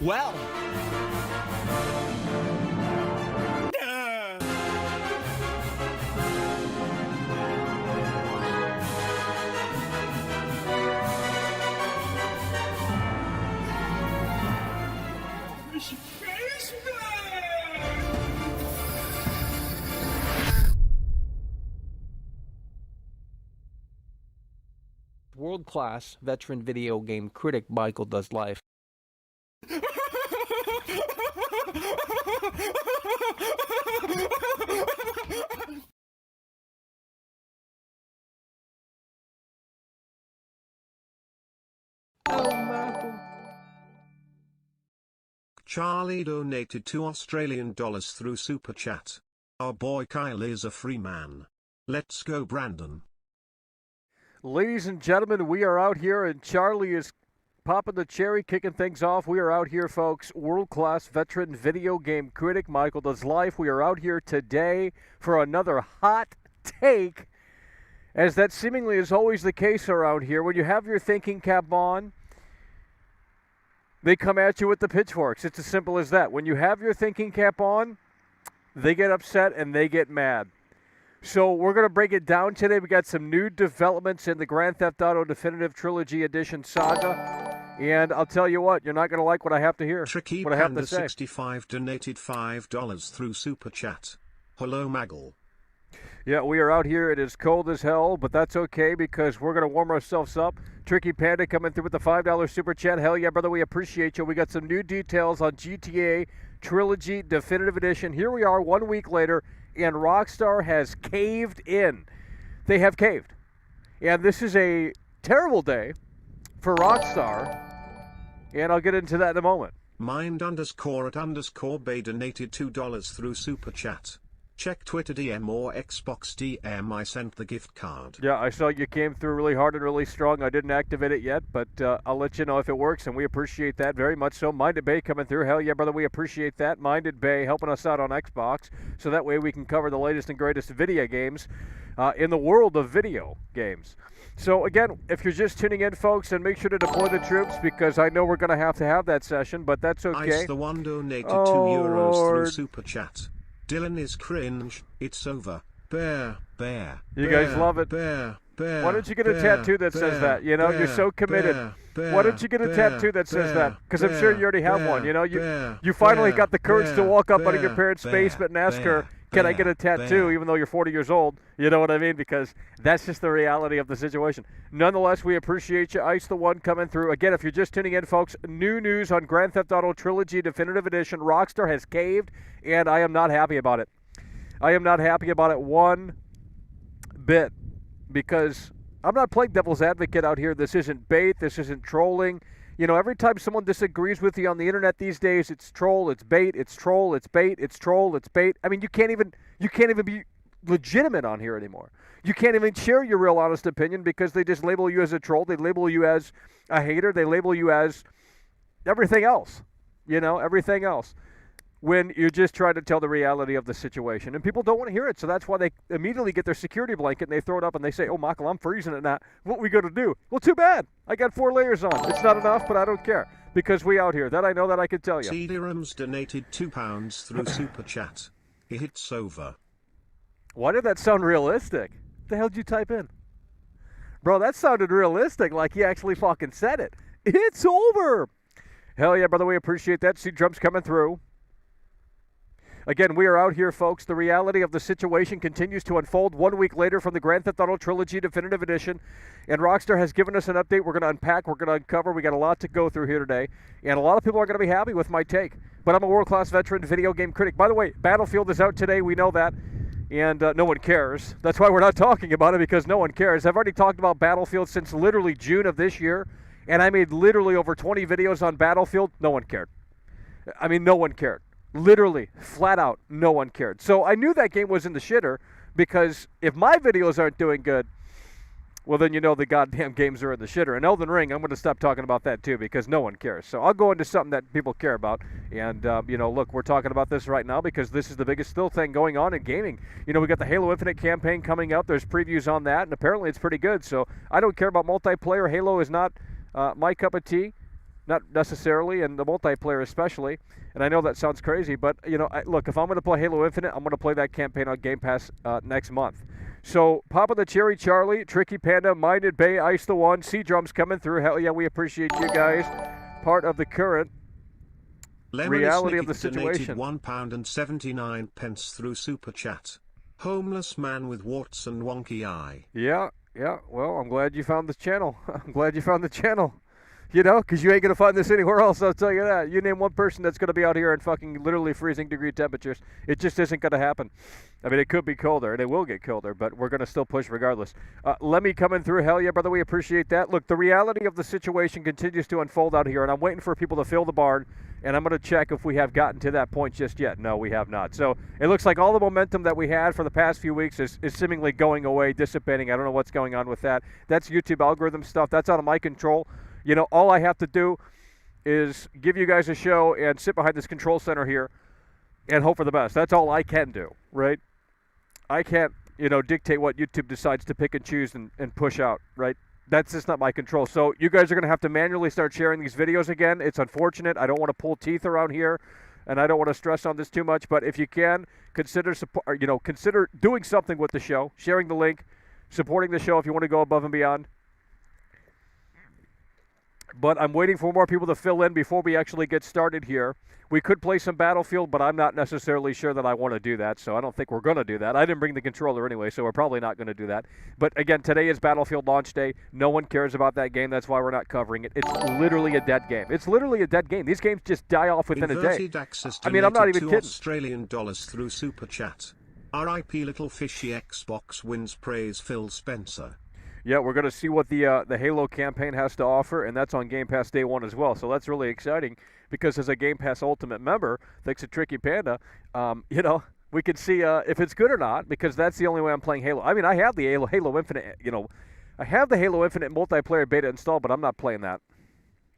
Well. World-class veteran video game critic Michael Does Life. Charlie donated $2 through Super Chat. Our boy Kyle is a free man. Let's go, Brandon. Ladies and gentlemen, we are out here, and Charlie is popping the cherry, kicking things off. We are out here, folks. World-class veteran video game critic Michael Does Life. We are out here today for another hot take, as that seemingly is always the case around here. When you have your thinking cap on, they come at you with the pitchforks. It's as simple as that. When you have your thinking cap on, they get upset and they get mad. So we're going to break it down today. We got some new developments in the Grand Theft Auto Definitive Trilogy Edition saga. And I'll tell you what, you're not going to like what I have to hear. Tricky what I have to Panda say. 65 donated $5 through Super Chat. Hello, Maggle. Yeah, we are out here. It is cold as hell, but that's okay because we're going to warm ourselves up. Tricky Panda coming through with the $5 Super Chat. Hell yeah, brother, we appreciate you. We got some new details on GTA Trilogy Definitive Edition. Here we are 1 week later, and Rockstar has caved in. They have caved. And this is a terrible day for Rockstar, and I'll get into that in a moment. Mind_@_Bay donated $2 through Super Chat. Check Twitter DM or Xbox DM. I sent the gift card. Yeah, I saw you came through really hard and really strong. I didn't activate it yet, but I'll let you know if it works, and we appreciate that very much so. Minded Bay coming through. Hell yeah, brother, we appreciate that. Minded Bay helping us out on Xbox, so that way we can cover the latest and greatest video games in the world of video games. So, again, if you're just tuning in, folks, then make sure to deploy the troops, because I know we're going to have that session, but that's okay. Ice the One donated €2 through Super Chat. Dylan is cringe. It's over. Bear. You guys love it. Bear. Why don't you get a tattoo that says that? You know, you're so committed. Why don't you get a tattoo that says that? Because I'm sure you already have one. You know, you finally got the courage to walk up out of your parents' basement and ask her, can I get a tattoo, even though you're 40 years old? You know what I mean? Because that's just the reality of the situation. Nonetheless, we appreciate you. Ice the One coming through. Again, if you're just tuning in, folks, new news on Grand Theft Auto Trilogy Definitive Edition. Rockstar has caved, and I am not happy about it. I am not happy about it one bit, because I'm not playing devil's advocate out here. This isn't bait. This isn't trolling. You know, every time someone disagrees with you on the internet these days, it's troll, it's bait, it's troll, it's bait, it's troll, it's bait. I mean, you can't even be legitimate on here anymore. You can't even share your real honest opinion because they just label you as a troll. They label you as a hater. They label you as everything else. You know, everything else. When you're just trying to tell the reality of the situation. And people don't want to hear it, so that's why they immediately get their security blanket and they throw it up and they say, oh, Michael, I'm freezing it now. What we going to do? Well, too bad. I got 4 layers on. It's not enough, but I don't care because we out here. That I know, that I can tell you. CD-Rams donated £2 through Super Chat. It's over. Why did that sound realistic? What the hell did you type in? Bro, that sounded realistic, like he actually fucking said it. It's over. Hell yeah, brother, we appreciate that. See drums coming through. Again, we are out here, folks. The reality of the situation continues to unfold 1 week later from the Grand Theft Auto Trilogy Definitive Edition. And Rockstar has given us an update. We're going to unpack. We're going to uncover. We got a lot to go through here today. And a lot of people are going to be happy with my take. But I'm a world-class veteran video game critic. By the way, Battlefield is out today. We know that. And no one cares. That's why we're not talking about it, because no one cares. I've already talked about Battlefield since literally June of this year. And I made literally over 20 videos on Battlefield. No one cared. I mean, no one cared. Literally, flat out, no one cared. So I knew that game was in the shitter, because if my videos aren't doing good, well, then you know the goddamn games are in the shitter. And Elden Ring, I'm going to stop talking about that too, because no one cares. So I'll go into something that people care about. And, look, we're talking about this right now because this is the biggest still thing going on in gaming. You know, we got the Halo Infinite campaign coming up. There's previews on that, and apparently it's pretty good. So I don't care about multiplayer. Halo is not my cup of tea. not necessarily, and the multiplayer especially. And I know that sounds crazy, but look, if I'm going to play Halo Infinite, I'm going to play that campaign on Game Pass next month. So, Papa the Cherry Charlie, Tricky Panda, Minded Bay, Ice the One, Sea Drums coming through. Hell yeah, we appreciate you guys. Part of the current reality of the situation. £1.79 through Super Chat. Homeless man with warts and wonky eye. Yeah. Well, I'm glad you found this channel. I'm glad you found the channel. Because you ain't going to find this anywhere else, I'll tell you that. You name one person that's going to be out here in fucking literally freezing degree temperatures. It just isn't going to happen. I mean, it could be colder, and it will get colder, but we're going to still push regardless. Lemmy coming through. Hell yeah, brother, we appreciate that. Look, the reality of the situation continues to unfold out here, and I'm waiting for people to fill the barn, and I'm going to check if we have gotten to that point just yet. No, we have not. So it looks like all the momentum that we had for the past few weeks is seemingly going away, dissipating. I don't know what's going on with that. That's YouTube algorithm stuff. That's out of my control. All I have to do is give you guys a show and sit behind this control center here and hope for the best. That's all I can do, right? I can't, dictate what YouTube decides to pick and choose and push out, right? That's just not my control. So you guys are going to have to manually start sharing these videos again. It's unfortunate. I don't want to pull teeth around here, and I don't want to stress on this too much. But if you can, consider doing something with the show, sharing the link, supporting the show if you want to go above and beyond. But I'm waiting for more people to fill in before we actually get started here. We could play some Battlefield, but I'm not necessarily sure that I want to do that, so I don't think we're going to do that. I didn't bring the controller anyway, so we're probably not going to do that. But again, today is Battlefield launch day. No one cares about that game. That's why we're not covering it. It's literally a dead game. It's literally a dead game. These games just die off within a day. I mean, I'm not even kidding. $2 through Super Chat. RIP Little Fishy Xbox wins praise Phil Spencer. Yeah, we're going to see what the Halo campaign has to offer, and that's on Game Pass Day 1 as well. So that's really exciting because as a Game Pass Ultimate member, thanks to Tricky Panda, we can see if it's good or not because that's the only way I'm playing Halo. I mean, I have the Halo Infinite, I have the Halo Infinite multiplayer beta installed, but I'm not playing that.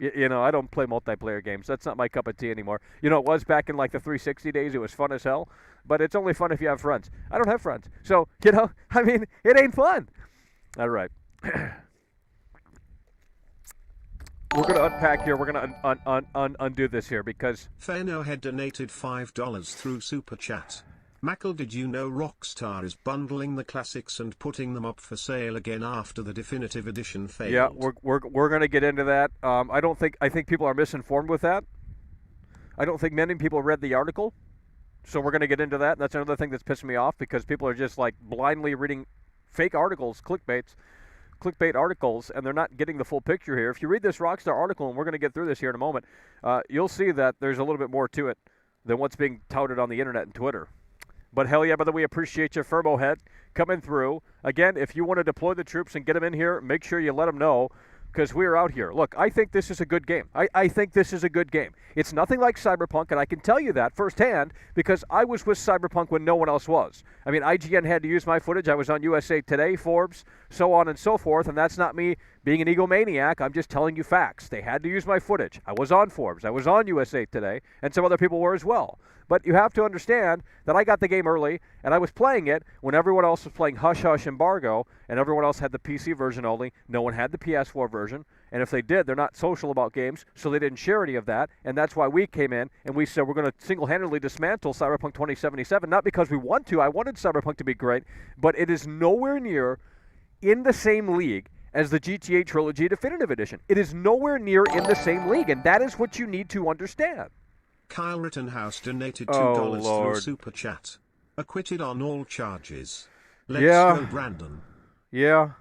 I don't play multiplayer games. That's not my cup of tea anymore. It was back in like the 360 days. It was fun as hell, but it's only fun if you have friends. I don't have friends. So, I mean, it ain't fun. All right. We're going to unpack here. We're going to undo this here because... Fano had donated $5 through Super Chat. Mackle, did you know Rockstar is bundling the classics and putting them up for sale again after the definitive edition failed? Yeah, we're going to get into that. I think people are misinformed with that. I don't think many people read the article. So we're going to get into that. That's another thing that's pissing me off because people are just like blindly reading fake articles, clickbait articles, and they're not getting the full picture here. If you read this Rockstar article, and we're going to get through this here in a moment, you'll see that there's a little bit more to it than what's being touted on the internet and Twitter. But hell yeah, brother, we appreciate you, Furbo Head, coming through. Again, if you want to deploy the troops and get them in here, make sure you let them know because we're out here. Look, I think this is a good game. I think this is a good game. It's nothing like Cyberpunk, and I can tell you that firsthand because I was with Cyberpunk when no one else was. I mean, IGN had to use my footage. I was on USA Today, Forbes, so on and so forth, and that's not me being an egomaniac. I'm just telling you facts. They had to use my footage. I was on Forbes. I was on USA Today, and some other people were as well. But you have to understand that I got the game early, and I was playing it when everyone else was playing Hush Hush Embargo, and everyone else had the PC version only. No one had the PS4 version, and if they did, they're not social about games, so they didn't share any of that, and that's why we came in, and we said we're going to single-handedly dismantle Cyberpunk 2077, not because we want to. I wanted Cyberpunk to be great, but it is nowhere near in the same league as the GTA Trilogy Definitive Edition. It is nowhere near in the same league, and that is what you need to understand. Kyle Rittenhouse donated $2 through Super Chat. Acquitted on all charges. Let's go, Brandon. Yeah.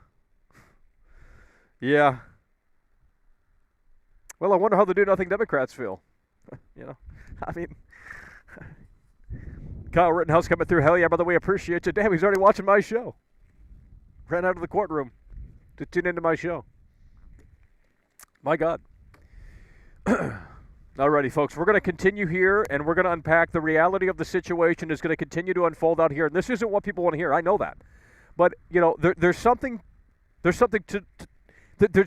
Well, I wonder how the do-nothing Democrats feel. I mean, Kyle Rittenhouse coming through. Hell yeah, brother, we appreciate you. Damn, he's already watching my show. Ran out of the courtroom to tune into my show. My God. Alrighty, folks, we're going to continue here, and we're going to unpack the reality of the situation is going to continue to unfold out here, and this isn't what people want to hear. I know that. But, there's something there's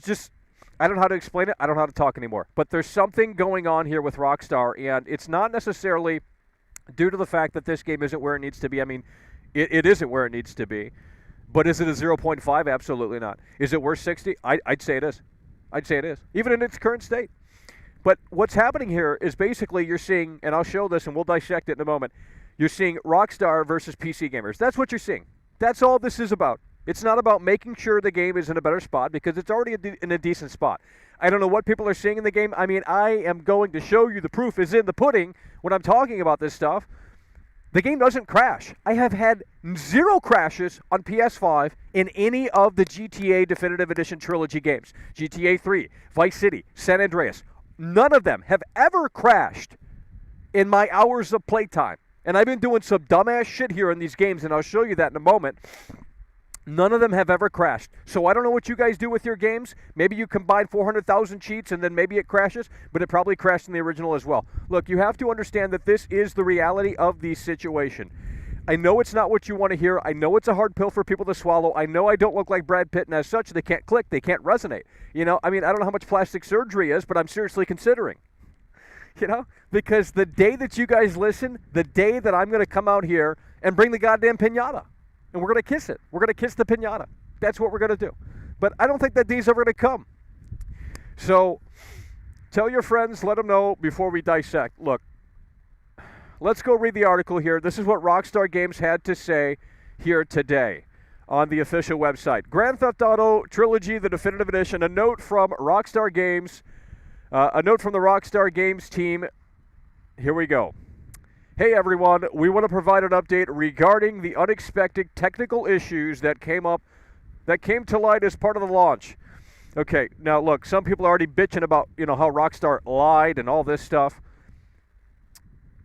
just, I don't know how to explain it. I don't know how to talk anymore. But there's something going on here with Rockstar, and it's not necessarily due to the fact that this game isn't where it needs to be. I mean, it isn't where it needs to be. But is it a 0.5? Absolutely not. Is it worth 60? I'd say it is. I'd say it is, even in its current state. But what's happening here is basically you're seeing, and I'll show this and we'll dissect it in a moment, you're seeing Rockstar versus PC gamers. That's what you're seeing. That's all this is about. It's not about making sure the game is in a better spot because it's already in a decent spot. I don't know what people are seeing in the game. I mean, I am going to show you the proof is in the pudding when I'm talking about this stuff. The game doesn't crash. I have had 0 crashes on PS5 in any of the GTA Definitive Edition Trilogy games. GTA 3, Vice City, San Andreas. None of them have ever crashed in my hours of playtime. And I've been doing some dumbass shit here in these games, and I'll show you that in a moment. None of them have ever crashed. So I don't know what you guys do with your games. Maybe you combine 400,000 cheats and then maybe it crashes, but it probably crashed in the original as well. Look, you have to understand that this is the reality of the situation. I know it's not what you want to hear. I know it's a hard pill for people to swallow. I know I don't look like Brad Pitt, and as such, they can't click. They can't resonate. You know, I mean, I don't know how much plastic surgery is, but I'm seriously considering. You know, because the day that you guys listen, the day that I'm going to come out here and bring the goddamn piñata. And we're going to kiss it. We're going to kiss the piñata. That's what we're going to do. But I don't think that day's ever going to come. So tell your friends, let them know before we dissect. Look, let's go read the article here. This is what Rockstar Games had to say here today on the official website. Grand Theft Auto Trilogy, the Definitive Edition. A note from Rockstar Games. A note from the Rockstar Games team. Here we go. Hey everyone, we want to provide an update regarding the unexpected technical issues that came to light as part of the launch. Okay, now look, some people are already bitching about, you know, how Rockstar lied and all this stuff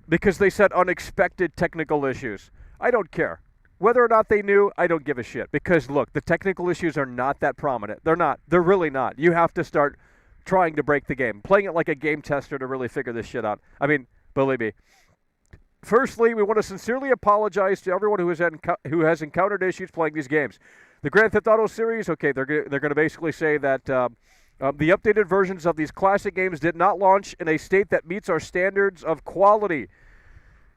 because they said unexpected technical issues. I don't care. Whether or not they knew, I don't give a shit because look, the technical issues are not that prominent. They're not. They're really not. You have to start trying to break the game, playing it like a game tester to really figure this shit out. I mean, believe me. Firstly, we want to sincerely apologize to everyone who has encountered issues playing these games. The Grand Theft Auto series, okay, they're going to basically say that the updated versions of these classic games did not launch in a state that meets our standards of quality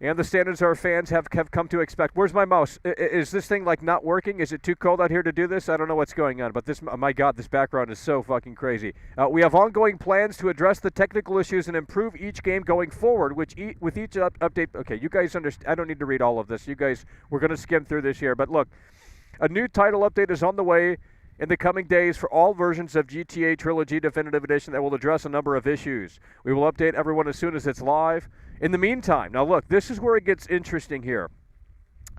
and the standards our fans have come to expect. Where's my mouse? Is this thing like not working? Is it too cold out here to do this? I don't know what's going on, but this, my God, this background is so fucking crazy. We have ongoing plans to address the technical issues and improve each game going forward, with each update. Okay, you guys understand. I don't need to read all of this. You guys, we're going to skim through this here, but look, a new title update is on the way in the coming days for all versions of GTA Trilogy Definitive Edition that will address a number of issues. We will update everyone as soon as it's live. In the meantime, now look, this is where it gets interesting here,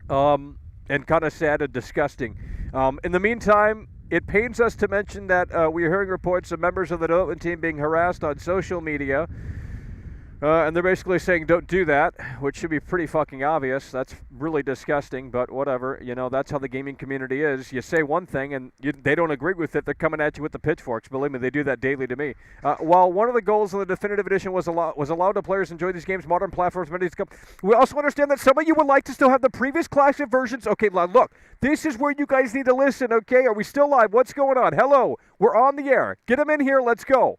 and kind of sad and disgusting. In the meantime, it pains us to mention that we are hearing reports of members of the development team being harassed on social media. And they're basically saying don't do that, which should be pretty fucking obvious. That's really disgusting, but whatever. You know, that's how the gaming community is. You say one thing and they don't agree with it. They're coming at you with the pitchforks. Believe me, they do that daily to me. While one of the goals of the Definitive Edition was allowed to players enjoy these games, modern platforms, we also understand that some of you would like to still have the previous classic versions. Okay, look, this is where you guys need to listen, okay? Are we still live? What's going on? Hello, we're on the air. Get them in here. Let's go.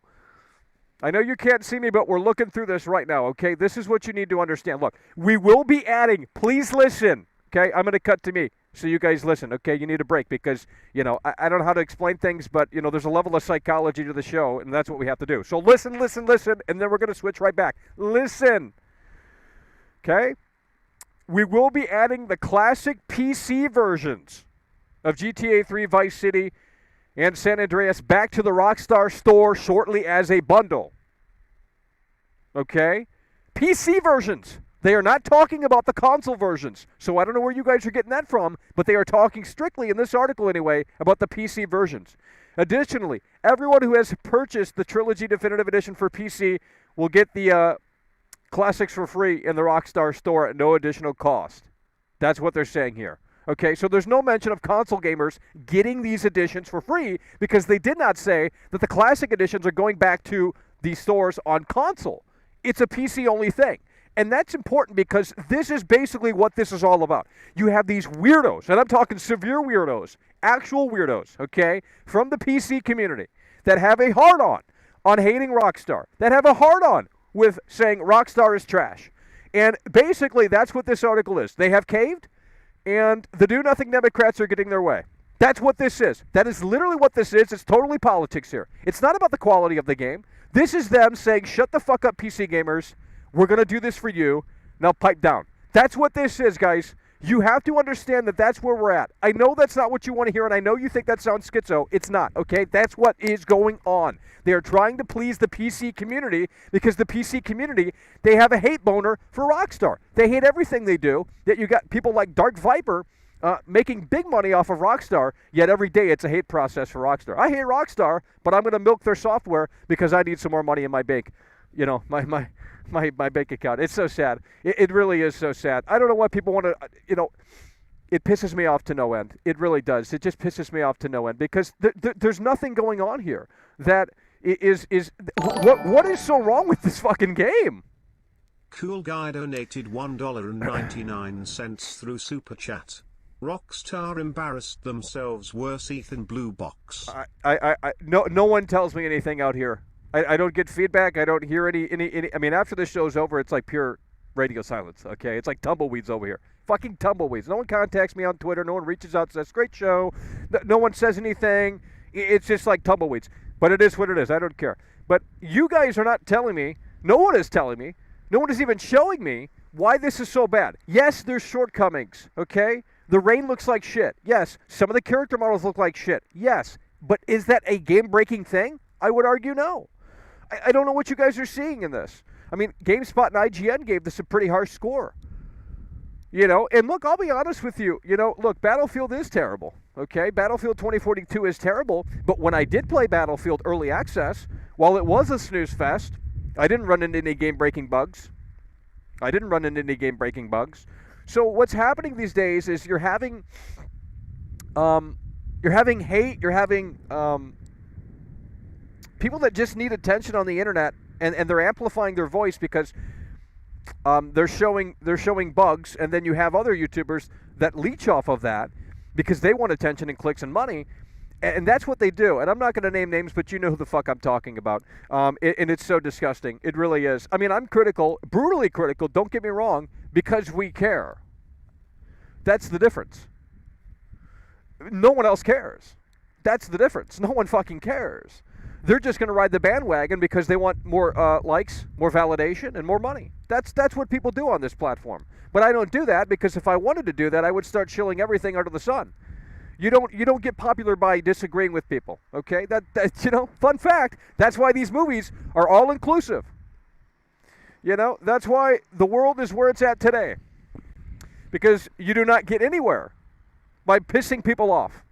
I know you can't see me, but we're looking through this right now, okay? This is what you need to understand. Look, we will be adding, please listen, okay? I'm going to cut to me so you guys listen, okay? You need a break because, you know, I don't know how to explain things, but, you know, there's a level of psychology to the show, and that's what we have to do. So listen, and then we're going to switch right back. Listen, okay? We will be adding the classic PC versions of GTA 3 Vice City and San Andreas back to the Rockstar store shortly as a bundle. Okay? PC versions. They are not talking about the console versions. So I don't know where you guys are getting that from, but they are talking strictly, in this article anyway, about the PC versions. Additionally, everyone who has purchased the Trilogy Definitive Edition for PC will get the classics for free in the Rockstar store at no additional cost. That's what they're saying here. Okay, so there's no mention of console gamers getting these editions for free because they did not say that the classic editions are going back to the stores on console. It's a PC-only thing. And that's important because this is basically what this is all about. You have these weirdos, and I'm talking severe weirdos, actual weirdos, okay, from the PC community that have a hard-on hating Rockstar, that have a hard-on with saying Rockstar is trash. And basically that's what this article is. They have caved. And the do-nothing Democrats are getting their way. That's what this is. That is literally what this is. It's totally politics here. It's not about the quality of the game. This is them saying, shut the fuck up, PC gamers. We're going to do this for you. Now pipe down. That's what this is, guys. You have to understand that that's where we're at. I know that's not what you want to hear, and I know you think that sounds schizo. It's not, okay? That's what is going on. They are trying to please the PC community because the PC community, they have a hate boner for Rockstar. They hate everything they do. That you got people like Dark Viper making big money off of Rockstar, yet every day it's a hate process for Rockstar. I hate Rockstar, but I'm going to milk their software because I need some more money in my bank. You know, my bank account. It's so sad. It really is so sad. I don't know why people want to, it pisses me off to no end. It really does. It just pisses me off to no end because there's nothing going on here that is what is so wrong with this fucking game? Cool Guy donated $1.99 through Super Chat. Rockstar embarrassed themselves worse Ethan Blue Box. No one tells me anything out here. I don't get feedback. I don't hear any. I mean, after the show's over, it's like pure radio silence, okay? It's like tumbleweeds over here. Fucking tumbleweeds. No one contacts me on Twitter. No one reaches out and says, great show. No one says anything. It's just like tumbleweeds. But it is what it is. I don't care. But you guys are not telling me. No one is telling me. No one is even showing me why this is so bad. Yes, there's shortcomings, okay? The rain looks like shit. Yes. Some of the character models look like shit. Yes. But is that a game-breaking thing? I would argue no. I don't know what you guys are seeing in this. I mean, GameSpot and IGN gave this a pretty harsh score. And look, I'll be honest with you. Look, Battlefield is terrible, okay? Battlefield 2042 is terrible, but when I did play Battlefield Early Access, while it was a snooze fest, I didn't run into any game-breaking bugs. So what's happening these days is you're having hate, you're having people that just need attention on the internet, and they're amplifying their voice because they're showing bugs, and then you have other YouTubers that leech off of that because they want attention and clicks and money, and that's what they do. And I'm not going to name names, but you know who the fuck I'm talking about. And it's so disgusting. It really is. I mean, I'm critical, brutally critical, don't get me wrong, because we care. That's the difference. No one else cares. That's the difference. No one fucking cares. They're just going to ride the bandwagon because they want more likes, more validation, and more money. That's what people do on this platform. But I don't do that because if I wanted to do that, I would start shilling everything under the sun. You don't get popular by disagreeing with people. Okay, that's fun fact. That's why these movies are all inclusive. That's why the world is where it's at today. Because you do not get anywhere by pissing people off.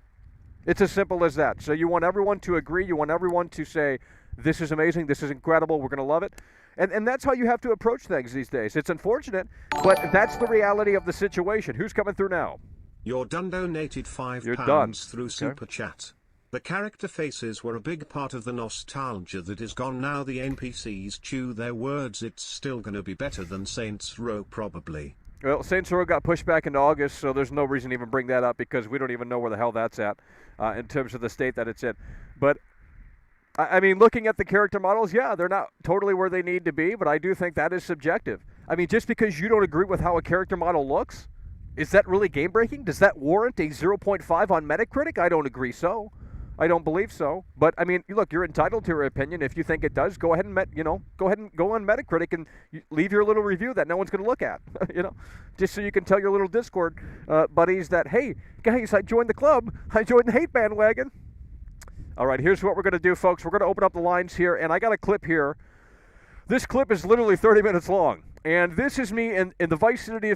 It's as simple as that. So you want everyone to agree. You want everyone to say, this is amazing, this is incredible, we're going to love it. And that's how you have to approach things these days. It's unfortunate, but that's the reality of the situation. Who's coming through now? You're done donated £5 through Super Chat. The character faces were a big part of the nostalgia that is gone now. The NPCs chew their words. It's still going to be better than Saints Row probably. Well, Saints Row got pushed back into August, so there's no reason to even bring that up because we don't even know where the hell that's at in terms of the state that it's in. But, I mean, looking at the character models, yeah, they're not totally where they need to be, but I do think that is subjective. I mean, just because you don't agree with how a character model looks, is that really game-breaking? Does that warrant a 0.5 on Metacritic? I don't agree so. I don't believe so. But, I mean, look, you're entitled to your opinion. If you think it does, go ahead and go on Metacritic and leave your little review that no one's going to look at, just so you can tell your little Discord buddies that, hey, guys, I joined the club. I joined the hate bandwagon. All right, here's what we're going to do, folks. We're going to open up the lines here, and I got a clip here. This clip is literally 30 minutes long, and this is me in the Vice City.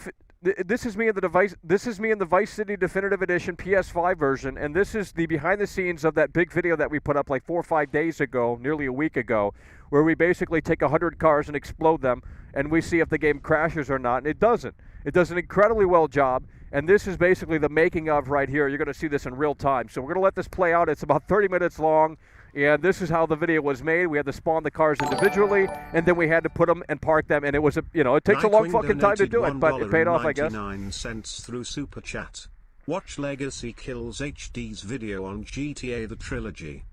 This is me in the Vice City Definitive Edition PS5 version, and this is the behind the scenes of that big video that we put up like 4 or 5 days ago, nearly a week ago, where we basically take 100 cars and explode them, and we see if the game crashes or not, and it doesn't. It does an incredibly well job, and this is basically the making of right here. You're going to see this in real time, so we're going to let this play out. It's about 30 minutes long. And this is how the video was made. We had to spawn the cars individually, and then we had to put them and park them. And it was it takes a long fucking time to do it, but it paid off, I guess. 99 through Super Chat. Watch Legacy Kills HD's video on GTA the Trilogy.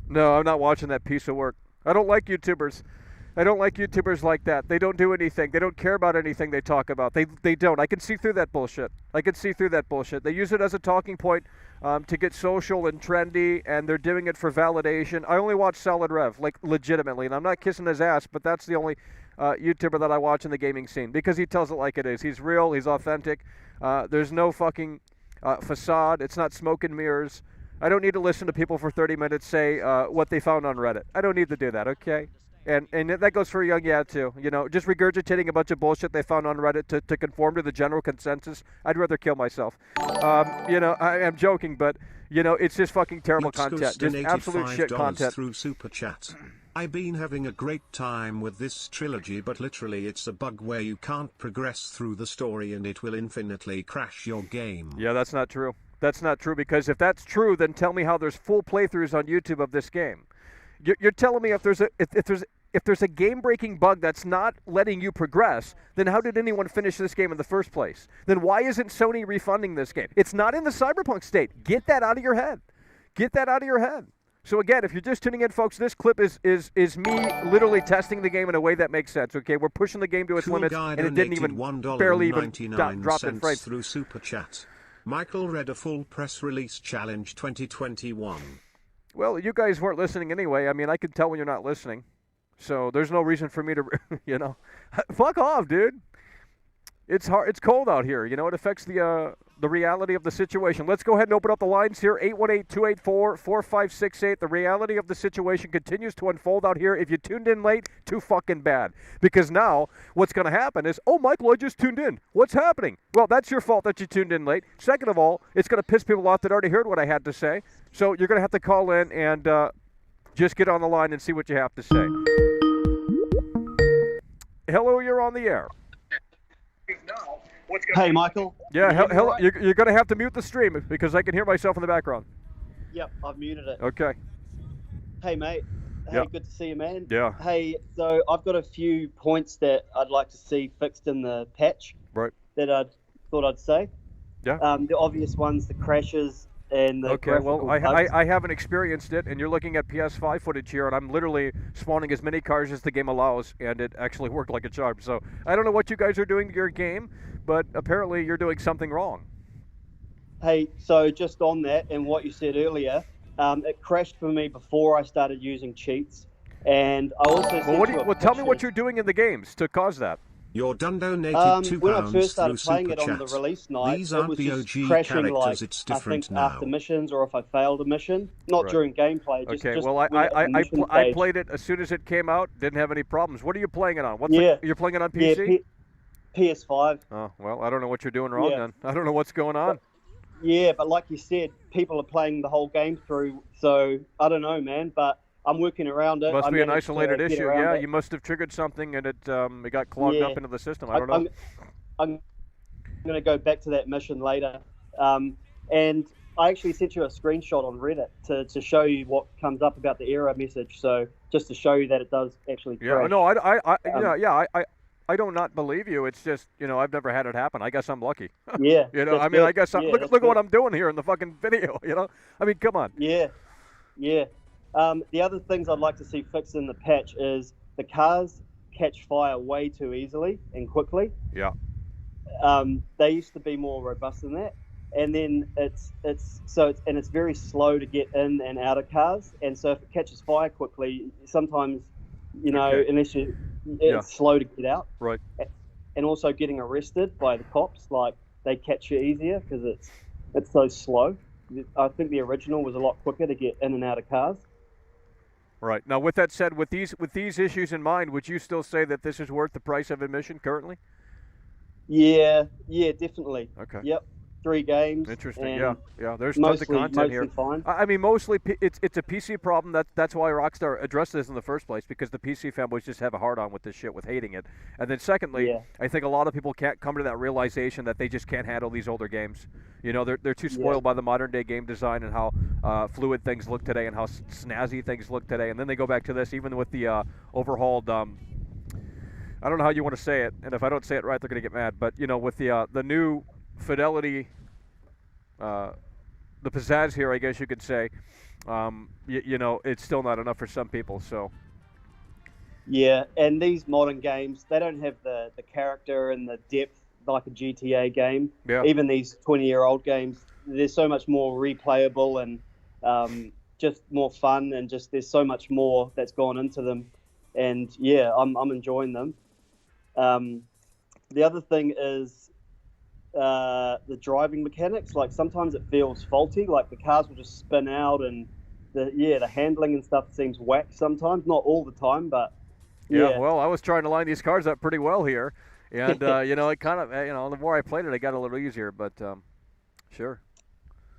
No, I'm not watching that piece of work. I don't like YouTubers. I don't like YouTubers like that. They don't do anything. They don't care about anything they talk about. They don't. I can see through that bullshit. I can see through that bullshit. They use it as a talking point to get social and trendy, and they're doing it for validation. I only watch Solid Rev, like legitimately, and I'm not kissing his ass, but that's the only YouTuber that I watch in the gaming scene because he tells it like it is. He's real. He's authentic. There's no fucking facade. It's not smoke and mirrors. I don't need to listen to people for 30 minutes say what they found on Reddit. I don't need to do that, okay? And that goes for Young Yeah too. You know, just regurgitating a bunch of bullshit they found on Reddit to conform to the general consensus. I'd rather kill myself. You know, I'm joking, but you know, it's just fucking terrible content. Just absolute shit content. Through Super Chat. I've been having a great time with this trilogy, but literally it's a bug where you can't progress through the story and it will infinitely crash your game. Yeah, that's not true. That's not true, because if that's true, then tell me how there's full playthroughs on YouTube of this game. You're telling me if there's a game-breaking bug that's not letting you progress, then how did anyone finish this game in the first place? Then why isn't Sony refunding this game? It's not in the Cyberpunk state. Get that out of your head. Get that out of your head. So again, if you're just tuning in, folks, this clip is me literally testing the game in a way that makes sense. Okay, we're pushing the game to its limits, and it didn't even barely even drop in frames. Through Super Chat. Michael read a full press release challenge 2021. Well, you guys weren't listening anyway. I mean, I can tell when you're not listening. So there's no reason for me to, you know, fuck off, dude. It's hard. It's cold out here. You know, it affects the reality of the situation. Let's go ahead and open up the lines here. 818-284-4568. The reality of the situation continues to unfold out here. If you tuned in late, too fucking bad. Because now what's going to happen is, oh, Michael, I just tuned in. What's happening? Well, that's your fault that you tuned in late. Second of all, it's going to piss people off that already heard what I had to say. So you're going to have to call in and just get on the line and see what you have to say. Hello, you're on the air. Hey, Michael. Yeah, hello. You're going to have to mute the stream because I can hear myself in the background. Yep, I've muted it. Okay. Hey, mate. Hey, Yep. good to see you, man. Yeah. Hey, so I've got a few points that I'd like to see fixed in the patch. Right. That I thought I'd say. Yeah. The obvious ones, the crashes and the Okay, well, graphical bugs. I haven't experienced it, and you're looking at PS5 footage here, and I'm literally spawning as many cars as the game allows, and it actually worked like a charm. So I don't know what you guys are doing to your game, but apparently you're doing something wrong. Hey, so just on that and what you said earlier, it crashed for me before I started using cheats, and I also tell me what you're doing in the games to cause that. Your done donated £2 when I first through started playing Super it on Chat. the release night, These it aren't was the just OG crashing characters, like, it's I different think now. after missions or if I failed a mission, not Right. during gameplay. Just, Okay, just well, when at the mission I stage. played it as soon as it came out, didn't have any problems. What are you playing it on? You're playing it on Yeah, PC? PS5. Oh, well, I don't know what you're doing wrong Yeah. then. I don't know what's going on. Yeah, but like you said, people are playing the whole game through, so I don't know, man, but I'm working around it. Must I be an managed to isolated get issue. around Yeah, it. you must have triggered something and it got clogged Yeah. up into the system. I don't know. I'm going to go back to that mission later. And I actually sent you a screenshot on Reddit to show you what comes up about the error message. So just to show you that it does actually crash. Yeah, no, I don't not believe you. It's just, you know, I've never had it happen. I guess I'm lucky. Yeah. You know, that's I mean, good. I guess Yeah, look that's at what good. I'm doing here in the fucking video. You know, I mean, come on. Yeah. Yeah. The other things I'd like to see fixed in the patch is the cars catch fire way too easily and quickly. Yeah. They used to be more robust than that, and then it's very slow to get in and out of cars, and so if it catches fire quickly, sometimes, you know, Okay. it's slow to get out. Right. And also getting arrested by the cops, like they catch you easier because it's so slow. I think the original was a lot quicker to get in and out of cars. Right. Now, with that said, with these issues in mind, would you still say that this is worth the price of admission currently? Yeah, definitely. Okay. Yep. 3 games. Interesting. and Yeah. There's tons of content here. Fine. I mean, mostly it's a PC problem. That's why Rockstar addressed this in the first place, because the PC fanboys just have a hard on with this shit, with hating it. And then secondly, Yeah. I think a lot of people can't come to that realization that they just can't handle these older games. You know, they're too spoiled by the modern day game design and how fluid things look today and how snazzy things look today. And then they go back to this, even with the overhauled. I don't know how you want to say it, and if I don't say it right, they're going to get mad. But you know, with the new fidelity, the pizzazz here, I guess you could say, you know, it's still not enough for some people. So Yeah, and these modern games, they don't have the character and the depth like a GTA game. Yeah. Even these 20-year-old games, they're so much more replayable and just more fun, and just there's so much more that's gone into them. And yeah, I'm enjoying them. The other thing is the driving mechanics. Like sometimes it feels faulty, like the cars will just spin out, and the handling and stuff seems whack sometimes. Not all the time, but yeah. Well, I was trying to line these cars up pretty well here, and it kind of the more I played it, it got a little easier. But sure.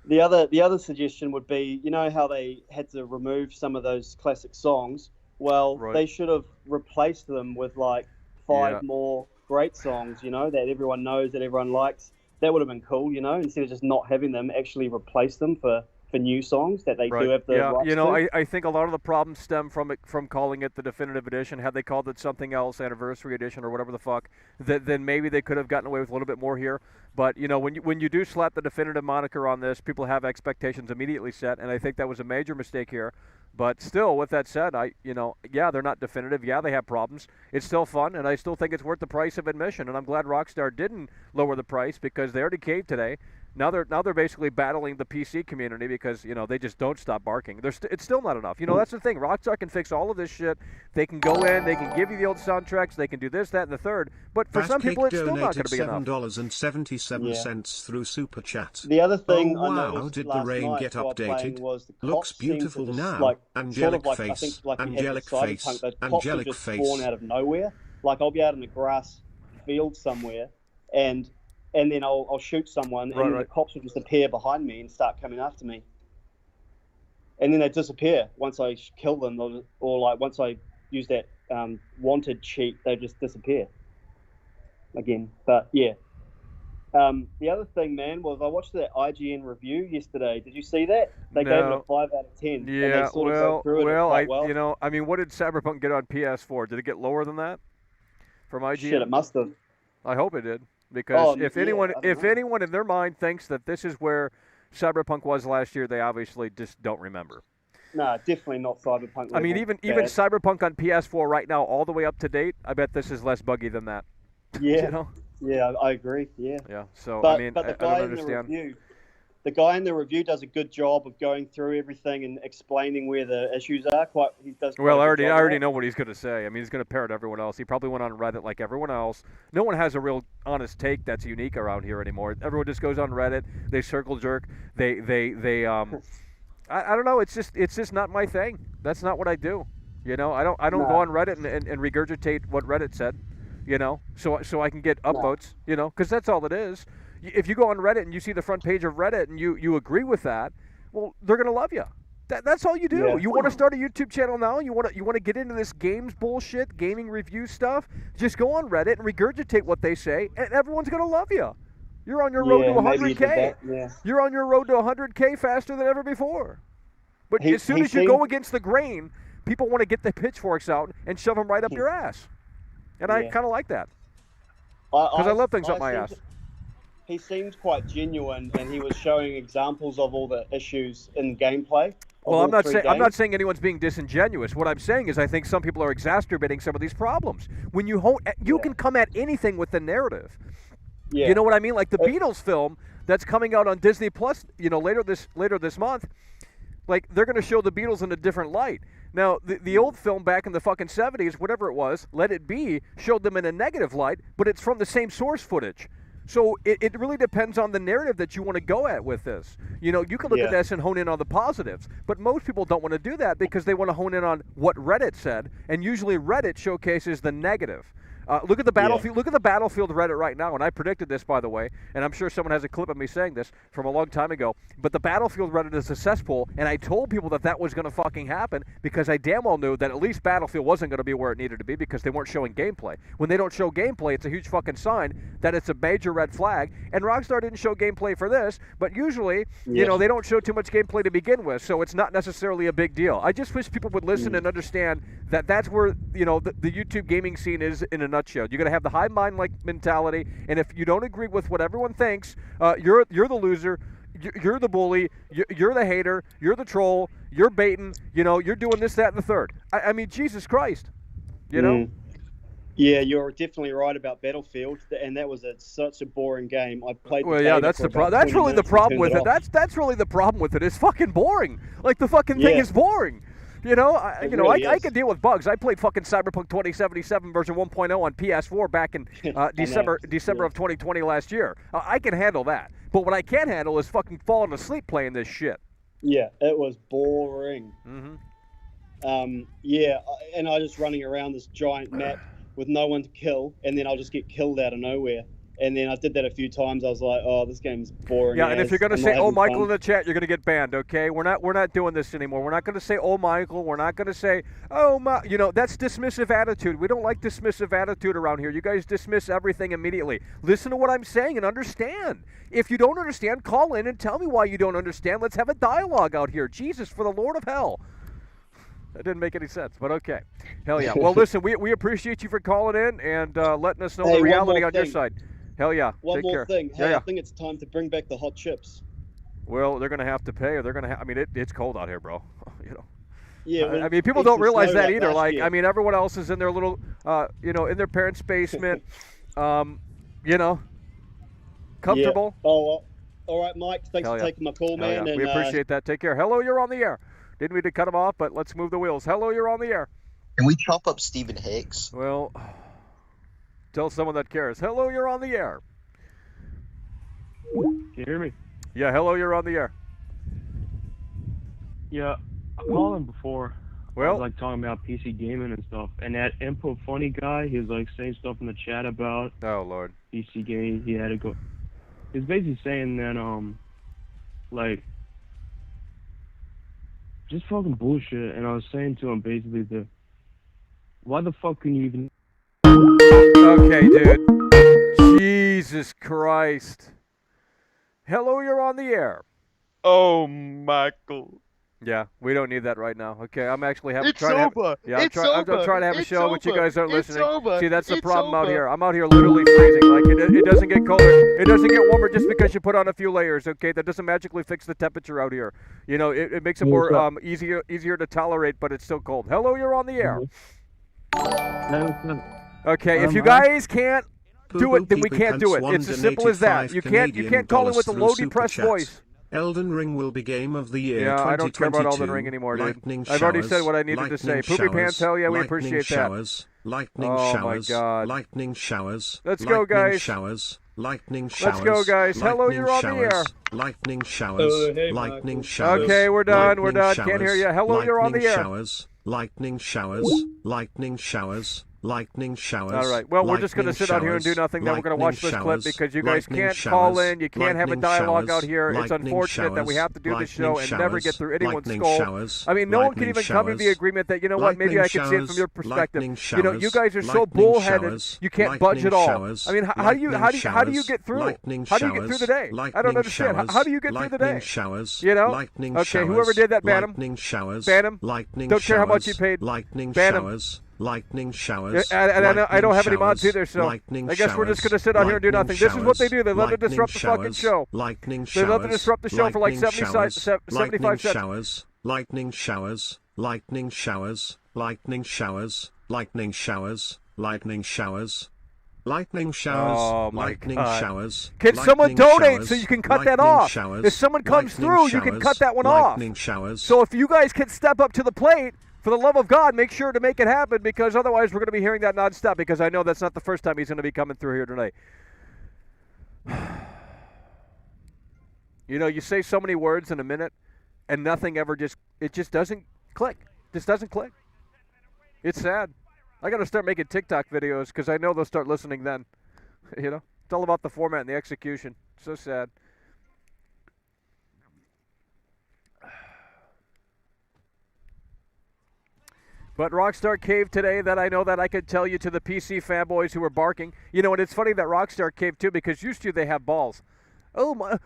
The other suggestion would be, how they had to remove some of those classic songs. Well, Right. they should have replaced them with like 5 more great songs, that everyone knows, that everyone likes. That would have been cool, instead of just not having them, actually replace them for new songs that they do have the rights to. I think a lot of the problems stem from calling it the definitive edition. Had they called it something else, anniversary edition or whatever the fuck, then maybe they could have gotten away with a little bit more here. But when you do slap the definitive moniker on this, people have expectations immediately set, and I think that was a major mistake here. But still, with that said, they're not definitive. Yeah, they have problems. It's still fun, and I still think it's worth the price of admission. And I'm glad Rockstar didn't lower the price, because they already caved today. Now they're basically battling the PC community because they just don't stop barking. It's still not enough. That's the thing. Rockstar can fix all of this shit. They can go in. They can give you the old soundtracks. They can do this, that, and the third. But for some people, it's still not going to be enough. $7.77 through Super Chat. The other thing I noticed wow, did last the rain night get while playing updated? was the Looks cops seemed beautiful to just, now. Angelic face, angelic face, Cyberpunk, those cops angelic will just face. spawn out of nowhere. Like I'll be out in a grass field somewhere, and then I'll shoot someone, and then the cops will just appear behind me and start coming after me. And then they disappear once I kill them, or like once I use that wanted cheat, they just disappear again. But yeah. The other thing, man, was I watched that IGN review yesterday. Did you see that? They gave it a 5 out of 10. Yeah, and they sort of go through it what did Cyberpunk get on PS4? Did it get lower than that from IGN? Shit, it must have. I hope it did, because if anyone in their mind thinks that this is where Cyberpunk was last year, they obviously just don't remember. No, definitely not Cyberpunk. I mean, even Cyberpunk on PS4 right now, all the way up to date, I bet this is less buggy than that. Yeah. Yeah, I agree. Yeah. Yeah. So but I the don't understand. The guy in the review does a good job of going through everything and explaining where the issues are. Well, I already know what he's going to say. I mean, he's going to parrot everyone else. He probably went on Reddit like everyone else. No one has a real honest take that's unique around here anymore. Everyone just goes on Reddit. They circle jerk. They I don't know. It's just not my thing. That's not what I do. I don't go on Reddit and regurgitate what Reddit said. So I can get upvotes, because that's all it is. If you go on Reddit and you see the front page of Reddit and you agree with that, well, they're going to love you. That's all you do. Yeah. You want to start a YouTube channel now? You want to get into this games bullshit, gaming review stuff? Just go on Reddit and regurgitate what they say, and everyone's going to love you. You're on your road to 100K. Yeah. You're on your road to 100K faster than ever before. But as soon as you go against the grain, people want to get the pitchforks out and shove them right up your ass. And I kind of like that, because I love things up my ass. He seemed quite genuine, and he was showing examples of all the issues in gameplay. Well, I'm not saying anyone's being disingenuous. What I'm saying is I think some people are exacerbating some of these problems. When you can come at anything with the narrative. Yeah. You know what I mean? Like the Beatles film that's coming out on Disney Plus, later this month. Like, they're going to show the Beatles in a different light. Now, the old film back in the fucking 70s, whatever it was, Let It Be, showed them in a negative light, but it's from the same source footage. So it really depends on the narrative that you want to go at with this. You can look at this and hone in on the positives, but most people don't want to do that because they want to hone in on what Reddit said, and usually Reddit showcases the negative. Look at the Battlefield. Look at the Battlefield Reddit right now, and I predicted this, by the way, and I'm sure someone has a clip of me saying this from a long time ago. But the Battlefield Reddit is a cesspool, and I told people that was going to fucking happen because I damn well knew that at least Battlefield wasn't going to be where it needed to be because they weren't showing gameplay. When they don't show gameplay, it's a huge fucking sign that it's a major red flag. And Rockstar didn't show gameplay for this, but usually, they don't show too much gameplay to begin with, so it's not necessarily a big deal. I just wish people would listen and understand that that's where the YouTube gaming scene is in a nutshell. You're gonna have the high mind like mentality, and if you don't agree with what everyone thinks, you're the loser, you're the bully, you're the hater, you're the troll, you're baiting, you're doing this, that, and the third. I mean, Jesus Christ. You know? Yeah, you're definitely right about Battlefield, and that was such a boring game. I played. Well, yeah, that's the problem. That's really the problem with it. That's really the problem with it. It's fucking boring. Like the fucking thing is boring. You know, I can deal with bugs. I played fucking Cyberpunk 2077 version 1.0 on PS4 back in December of 2020 last year. I can handle that. But what I can't handle is fucking falling asleep playing this shit. Yeah, it was boring. Yeah, and I just running around this giant map with no one to kill, and then I'll just get killed out of nowhere. And then I did that a few times. I was like, "Oh, this game's boring." Yeah, and if you're gonna say "Oh, Michael" in the chat, you're gonna get banned. Okay, we're not doing this anymore. We're not gonna say "Oh, Michael." We're not gonna say "Oh, my." You know, that's dismissive attitude. We don't like dismissive attitude around here. You guys dismiss everything immediately. Listen to what I'm saying and understand. If you don't understand, call in and tell me why you don't understand. Let's have a dialogue out here. Jesus, for the Lord of hell. That didn't make any sense, but okay. Hell yeah. Well, listen, we appreciate you for calling in and letting us know the reality on your side. Hell yeah. One Take more care. thing. Hey, yeah. I think it's time to bring back the hot chips. Well, they're going to have to pay, or they're going to I mean, it's cold out here, bro. You know. Yeah, well, I mean, people don't realize that either. Like, I mean, everyone else is in their little, in their parents' basement, comfortable. Yeah. Oh, all right, Mike. Thanks for taking my call, man. Yeah. And, we appreciate that. Take care. Hello, you're on the air. Didn't mean to cut him off, but let's move the wheels. Hello, you're on the air. Can we chop up Stephen Hicks? Well, tell someone that cares. Hello, you're on the air. Can you hear me? Yeah, hello, you're on the air. Yeah, I called him before. Well, I was like talking about PC gaming and stuff, and that Info Funny guy, he was like saying stuff in the chat about Lord, PC gaming. He had to go. He's basically saying that like just fucking bullshit. And I was saying to him basically why the fuck can you even? Okay, dude. Jesus Christ. Hello, you're on the air. Oh, Michael. Yeah, we don't need that right now. Okay, I'm actually It's over. I'm trying to have a show, but you guys aren't listening. Over. See, that's the problem out here. I'm out here literally freezing. Like it doesn't get colder. It doesn't get warmer just because you put on a few layers. Okay, that doesn't magically fix the temperature out here. You know, it makes it more easier to tolerate, but it's still cold. Hello, you're on the air. Okay, if you guys can't do it, then we can't do it. It's as simple as that. You can't call in with a low depressed voice. Elden Ring will be Game of the Year. Yeah, I don't care about Elden Ring anymore, dude. I've already said what I needed to say. Poopy Pants, hell yeah, we appreciate that. Lightning oh showers, my God. lightning showers. Let's go, guys. Showers, lightning showers. Let's go, guys. Hello, you're on the air. Lightning showers, lightning showers. Okay, we're done. We're done. Can't hear you. Hello, you're on the air. Lightning showers, lightning showers. Lightning showers. All right. Well, we're just going to sit out here and do nothing. Then we're going to watch this clip because you guys can't call in. You can't have a dialogue out here. It's unfortunate that we have to do this show and never get through anyone's skull. I mean, no one can even come to the agreement that, you know what, maybe I can see it from your perspective. You know, you guys are so bullheaded, you can't budge at all. I mean, how do you get through? How do you get through the day? I don't understand. How do you get through the day? You know? Okay, whoever did that, ban him. Ban him. Don't care how much he paid. Ban him. Lightning showers. And I don't have any mods either, so I guess we're just going to sit out here and do nothing. This is what they do. They love to disrupt the fucking show. They love to disrupt the show for like 75 cents. Lightning showers. Lightning showers. Lightning showers. Lightning showers. Lightning showers. Lightning showers. Oh my lightning God. Showers. Can someone donate so you can cut that off? If someone comes through, you can cut that one off. So if you guys can step up to the plate, for the love of God, make sure to make it happen, because otherwise we're going to be hearing that nonstop, because I know that's not the first time he's going to be coming through here tonight. You know, you say so many words in a minute, and nothing ever it just doesn't click. Just doesn't click. It's sad. I got to start making TikTok videos, because I know they'll start listening then. You know, it's all about the format and the execution. So sad. But Rockstar caved today, that I know that I could tell you, to the PC fanboys who were barking. You know, and it's funny that Rockstar caved too, because used to they have balls. Oh, my, I'm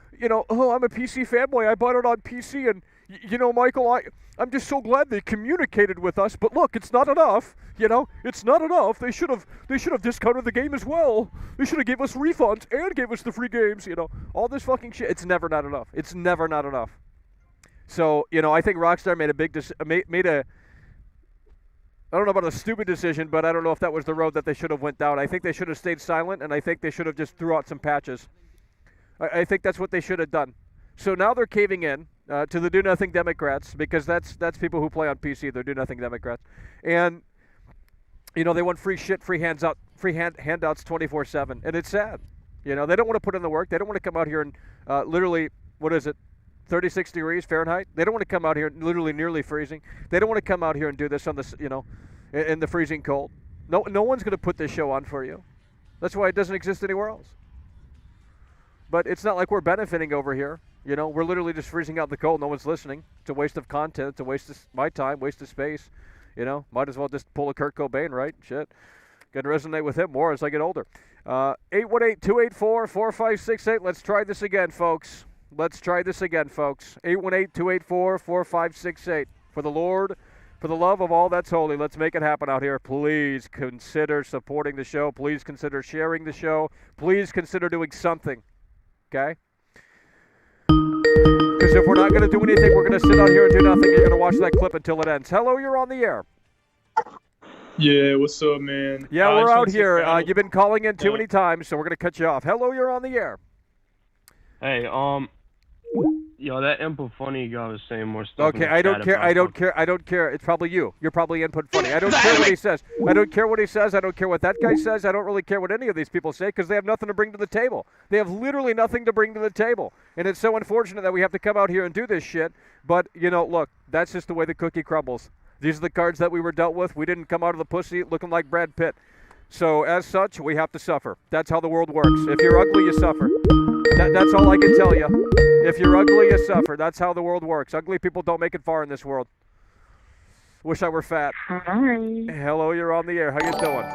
a PC fanboy. I bought it on PC, and, Michael, I'm just so glad they communicated with us. But look, it's not enough. It's not enough. They should have discounted the game as well. They should have gave us refunds and gave us the free games. All this fucking shit. It's never not enough. It's never not enough. So, I think Rockstar made a big I don't know about a stupid decision, but I don't know if that was the road that they should have went down. I think they should have stayed silent, and I think they should have just threw out some patches. I think that's what they should have done. So now they're caving in to the do-nothing Democrats, because that's people who play on PC. They're do-nothing Democrats. And, you know, they want free shit, free handouts 24/7, and it's sad. You know, they don't want to put in the work. They don't want to come out here and literally, 36 degrees Fahrenheit? They don't want to come out here literally nearly freezing. They don't want to come out here and do this on the, in the freezing cold. No one's going to put this show on for you. That's why it doesn't exist anywhere else. But it's not like we're benefiting over here. You know, we're literally just freezing out in the cold. No one's listening. It's a waste of content. It's a waste of my time, waste of space. You know, might as well just pull a Kurt Cobain, right? Shit. Gonna resonate with him more as I get older. 818-284-4568. Let's try this again, folks. 818-284-4568. For the Lord, for the love of all that's holy, let's make it happen out here. Please consider supporting the show. Please consider sharing the show. Please consider doing something. Okay? Because if we're not going to do anything, we're going to sit out here and do nothing. You're going to watch that clip until it ends. Hello, you're on the air. Yeah, what's up, man? Yeah, we're out here. You've been calling in too many times, so we're going to cut you off. Hello, you're on the air. Hey, that input funny guy was saying more stuff. Okay, I don't care. I don't care. It's probably you. You're probably input funny. I don't care what he says. I don't care what he says. I don't care what that guy says. I don't really care what any of these people say, because they have nothing to bring to the table. They have literally nothing to bring to the table. And it's so unfortunate that we have to come out here and do this shit. But, look, that's just the way the cookie crumbles. These are the cards that we were dealt with. We didn't come out of the pussy looking like Brad Pitt. So, as such, we have to suffer. That's how the world works. If you're ugly, you suffer. That's all I can tell you. If you're ugly, you suffer. That's how the world works. Ugly people don't make it far in this world. Wish I were fat. Hi. Hello, you're on the air. How you doing?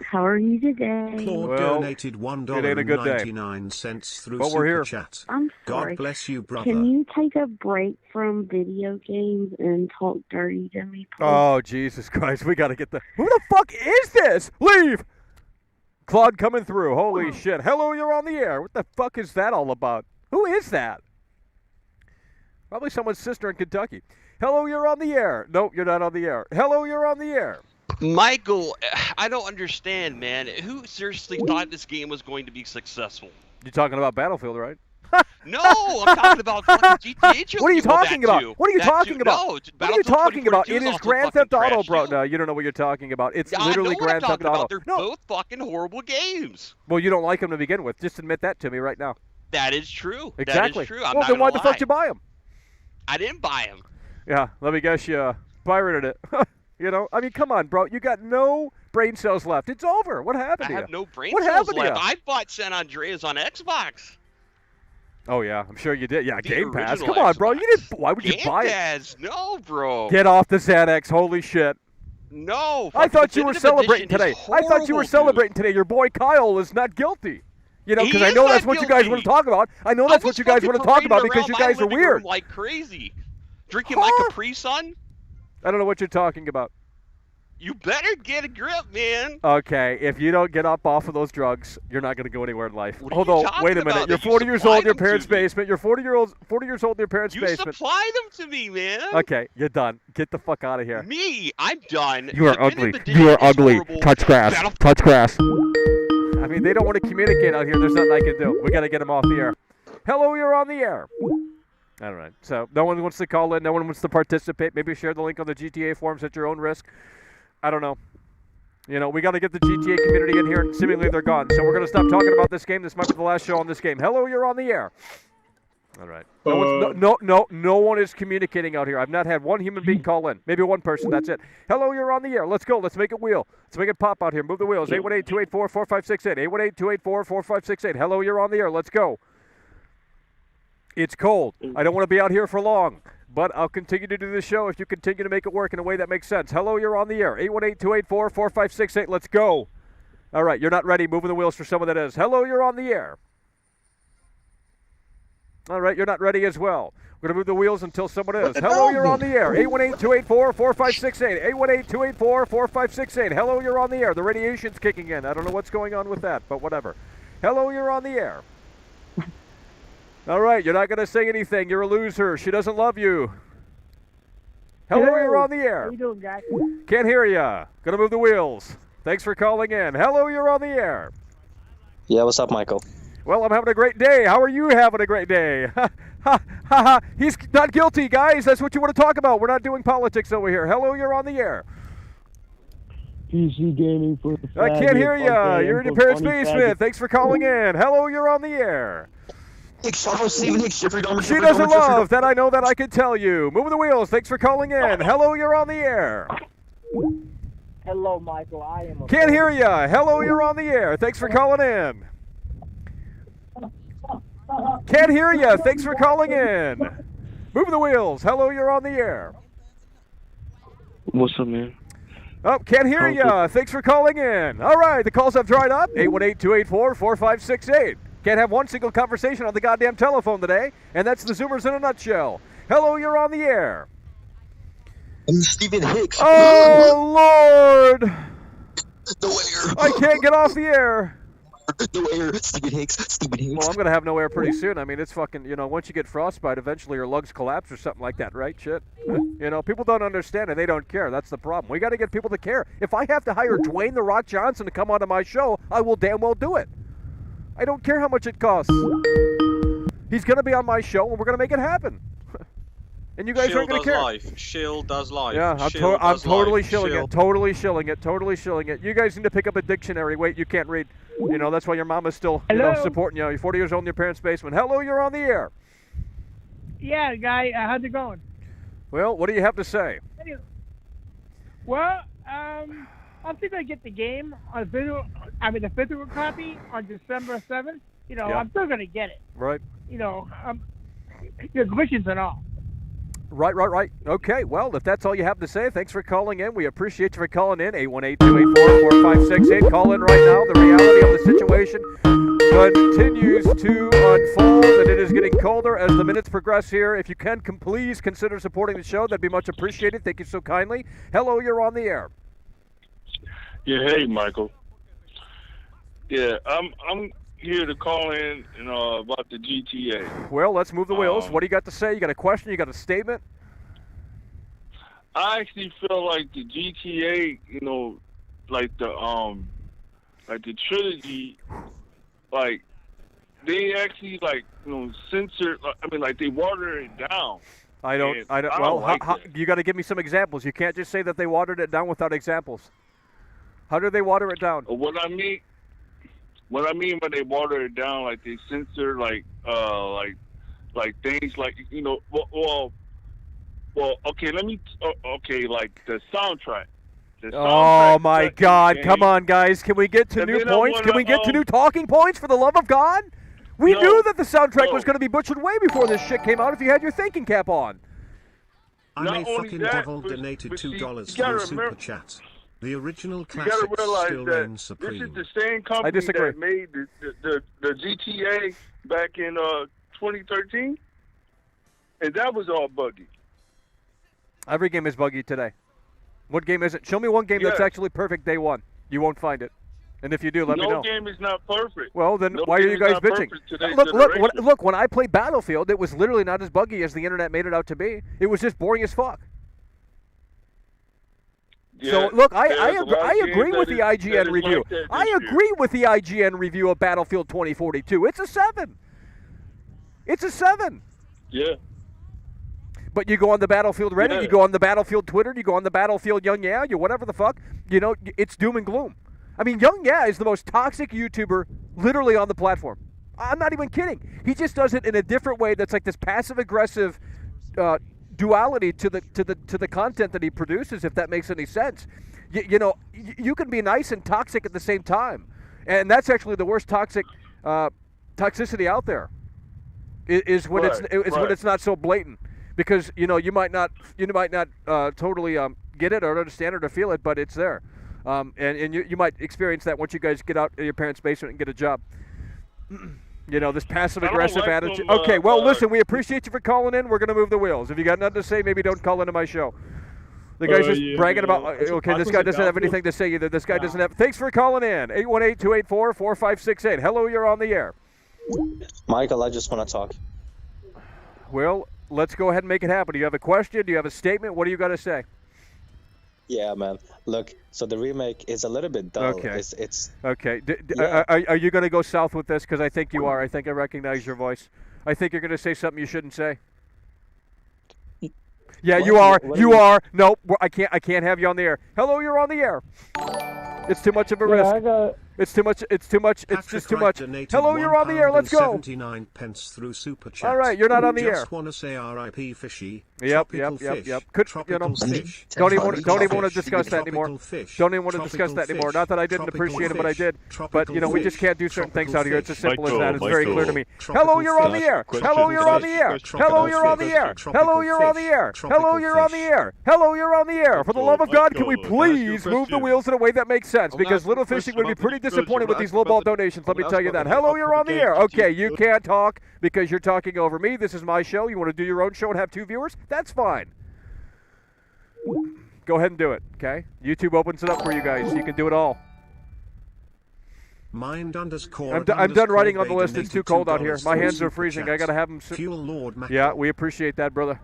How are you today? Claude donated $1.99 through Super Chat. I'm sorry. God bless you, brother. Can you take a break from video games and talk dirty to me, please? Oh, Jesus Christ. We got to get the... Who the fuck is this? Leave! Claude coming through. Holy shit. Hello, you're on the air. What the fuck is that all about? Who is that? Probably someone's sister in Kentucky. Hello, you're on the air. No, you're not on the air. Hello, you're on the air. Michael, I don't understand, man. Who seriously thought this game was going to be successful? You're talking about Battlefield, right? No, I'm talking about fucking GTA. What are you talking about? What are you talking about? No, what are you talking about? It is Grand Theft Auto, bro. No, you don't know what you're talking about. It's literally Grand Theft Auto. They're both fucking horrible games. Well, you don't like them to begin with. Just admit that to me right now. That is true. Exactly. That is true. Well, then why the fuck did you buy them? I didn't buy them. Yeah, let me guess you pirated it. I mean, come on, bro. You got no brain cells left. It's over. What happened to you? I have no brain cells left. I bought San Andreas on Xbox. Oh, yeah. I'm sure you did. Yeah, Game Pass. Come Xbox. on, bro. You didn't. Why would you buy it? No, bro. Get off the Xanax. Holy shit. No. I thought you were celebrating today. I thought you were celebrating today. Your boy Kyle is not guilty. Because I know that's what you guys want to talk about. I know that's what you guys want to talk about because you guys are weird. Like crazy. Drinking my Capri Sun? I don't know what you're talking about. You better get a grip, man. Okay, if you don't get up off of those drugs, you're not going to go anywhere in life. Although, wait a minute, you're 40 years old in your parents' basement. You're 40 years old in your parents' basement. You supply them to me, man. Okay, you're done. Get the fuck out of here. Me, I'm done. You are ugly. You are ugly. Touch grass. Touch grass. I mean, they don't want to communicate out here. There's nothing I can do. We got to get them off the air. Hello, you're on the air. All right. So no one wants to call in. No one wants to participate. Maybe share the link on the GTA forums at your own risk. I don't know. We got to get the GTA community in here, and seemingly they're gone. So we're going to stop talking about this game. This might be the last show on this game. Hello, you're on the air. All right. No one is communicating out here. I've not had one human being call in. Maybe one person. That's it. Hello, you're on the air. Let's go. Let's make it wheel. Let's make it pop out here. Move the wheels. 818-284-4568. 818-284-4568. Hello, you're on the air. Let's go. It's cold. I don't want to be out here for long, but I'll continue to do this show if you continue to make it work in a way that makes sense. Hello, you're on the air. 818-284-4568. Let's go. All right, you're not ready. Moving the wheels for someone that is. Hello, you're on the air. All right, you're not ready as well. We're going to move the wheels until someone is. Hello, you're on the air. 818-284-4568. 818-284-4568. Hello, you're on the air. The radiation's kicking in. I don't know what's going on with that, but whatever. Hello, you're on the air. All right, you're not going to say anything. You're a loser. She doesn't love you. Hello, you're on the air. How you doing, guys? Can't hear ya. Gonna move the wheels. Thanks for calling in. Hello, you're on the air. Yeah, what's up, Michael? Well, I'm having a great day. How are you having a great day? Ha, ha, ha. He's not guilty, guys. That's what you want to talk about. We're not doing politics over here. Hello, you're on the air. PC gaming for the I can't hear ya. You're in your parents' basement. Thanks for calling in. Hello, you're on the air. She doesn't love that. I know that. I can tell you. Moving the wheels. Thanks for calling in. Hello, you're on the air. Hello, Michael. I am. Can't hear ya. Hello, you're on the air. Thanks for calling in. Can't hear ya. Thanks for calling in. Moving the wheels. Hello, you're on the air. What's up, man? Oh, can't hear ya. Thanks for calling in. All right, the calls have dried up. 818-284-4568. Can't have one single conversation on the goddamn telephone today, and that's the Zoomers in a nutshell. Hello, you're on the air. I'm Stephen Hicks. Oh, Lord. No air. I can't get off the air. No air. Stephen Hicks. Stephen Hicks. Well, I'm going to have no air pretty soon. I mean, it's fucking, once you get frostbite, eventually your lungs collapse or something like that, right? Shit. People don't understand and they don't care. That's the problem. We got to get people to care. If I have to hire Dwayne The Rock Johnson to come onto my show, I will damn well do it. I don't care how much it costs. He's going to be on my show, and we're going to make it happen. And you guys aren't going to care. Shield does live. Yeah, I'm totally shilling it. Totally shilling it. Totally shilling it. You guys need to pick up a dictionary. Wait, you can't read. That's why your mom is still supporting you. You're 40 years old in your parents' basement. Hello, you're on the air. Yeah, guy. How's it going? Well, what do you have to say? Well, I'm still gonna get the game on the physical copy on December 7th. I'm still gonna get it. Right. Commissions and all. Right. Okay, well, if that's all you have to say, thanks for calling in. We appreciate you for calling in. 818-284-4568. Call in right now. The reality of the situation continues to unfold, and it is getting colder as the minutes progress here. If you can, please consider supporting the show. That'd be much appreciated. Thank you so kindly. Hello, you're on the air. Yeah, hey, Michael. Yeah, I'm here to call in about the GTA. Well, let's move the wheels. What do you got to say? You got a question? You got a statement? I actually feel like the GTA, like the trilogy, like they actually censor. I mean, like they water it down. I don't. Well, like you got to give me some examples. You can't just say that they watered it down without examples. How do they water it down? What I mean when they water it down, like they censor, like things like well, okay, like the soundtrack. Oh my God! Come on, guys. Can we get to new points? Can we get to new talking points? For the love of God, we knew that the soundtrack was going to be butchered way before this shit came out. If you had your thinking cap on. I'm a fucking devil donated $2 through Super Chat. The original classics still reign supreme. This is the same company that made the GTA back in 2013, and that was all buggy. Every game is buggy today. What game is it? Show me one game that's actually perfect day one. You won't find it. And if you do, let me know. No game is not perfect. Well, then why are you guys bitching? Look, when I played Battlefield, it was literally not as buggy as the internet made it out to be. It was just boring as fuck. Yeah, so, look, I agree with the IGN review. I agree with the IGN review of Battlefield 2042. It's a 7. It's a 7. Yeah. But you go on the Battlefield Reddit, you go on the Battlefield Twitter, you go on the Battlefield Young Yeah, you whatever the fuck, it's doom and gloom. I mean, Young Yeah is the most toxic YouTuber literally on the platform. I'm not even kidding. He just does it in a different way that's like this passive-aggressive duality to the content that he produces, if that makes any sense. You can be nice and toxic at the same time. And that's actually the worst toxicity out there is when it's not so blatant. Because you might not totally get it or understand it or feel it, but it's there, and you might experience that once you guys get out of your parents' basement and get a job. This passive aggressive attitude. Okay, well listen, we appreciate you for calling in. We're gonna move the wheels. If you got nothing to say, maybe don't call into my show. The guy's just bragging about. Okay, this guy doesn't have anything to say either. This guy doesn't have. Thanks for calling in. 818-284-4568. Hello, you're on the air. Michael, I just want to talk. Well, let's go ahead and make it happen. Do you have a question? Do you have a statement? What do you got to say? Yeah, man. Look, so the remake is a little bit dull. Okay. It's okay. Yeah. Are you going to go south with this? Because I think you are. I think I recognize your voice. I think you're going to say something you shouldn't say. Yeah, you are. You are. Nope. I can't have you on the air. Hello, you're on the air. It's too much of a risk. It's too much. It's too much. It's just too much. Hello, you're on the air. Let's go. 79 pence through super chat. All right, you're not on the air. Just want to say R.I.P. Fishy. Yep. Could, tropical fish. Don't even want to discuss that anymore. Don't even want to discuss that anymore. Not that I didn't appreciate it, but I did. But we just can't do certain things out here. It's as simple as that. It's very clear to me. Hello, you're on the air. Hello, you're on the air. Hello, you're on the air. Hello, you're on the air. Hello, you're on the air. Hello, you're on the air. For the love of God, can we please move the wheels in a way that makes sense? Because Little Fishing would be pretty disappointed with these lowball donations. Let me tell you that. Hello, you're on the air. Okay, you can't talk because you're talking over me. This is my show. You want to do your own show and have 2 viewers? That's fine. Go ahead and do it, okay? YouTube opens it up for you guys. You can do it all. Mind underscore. I'm done writing on the list. It's too cold out here. My hands are freezing. I gotta have them. Fuel Lord Mac. Yeah, we appreciate that, brother.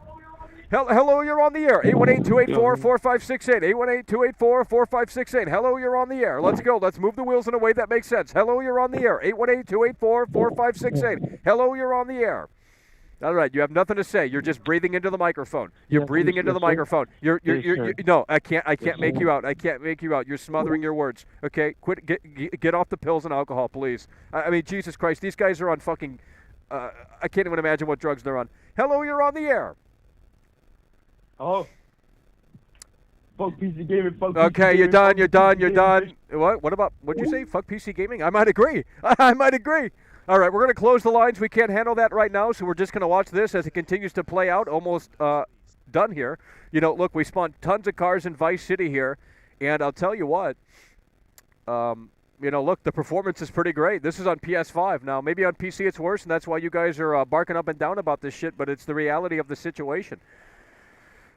Hello, you're on the air. 818-284-4568. 818-284-4568. Hello, you're on the air. Let's go. Let's move the wheels in a way that makes sense. Hello, you're on the air. 818-284-4568. Hello, you're on the air. All right, you have nothing to say. You're just breathing into the microphone. You're breathing into the microphone. You're no, I can't make you out. I can't make you out. You're smothering your words. Okay, quit. Get off the pills and alcohol, please. I mean, Jesus Christ, these guys are on fucking. I can't even imagine what drugs they're on. Hello, you're on the air. Oh. Fuck PC gaming. Fuck PC okay, gaming, you're done. What? What about? What'd you say? Fuck PC gaming? I might agree. I might agree. All right, we're going to close the lines. We can't handle that right now, so we're just going to watch this as it continues to play out. Almost done here. Look, we spawned tons of cars in Vice City here, and I'll tell you what. Look, the performance is pretty great. This is on PS5 now. Maybe on PC it's worse, and that's why you guys are barking up and down about this shit. But it's the reality of the situation.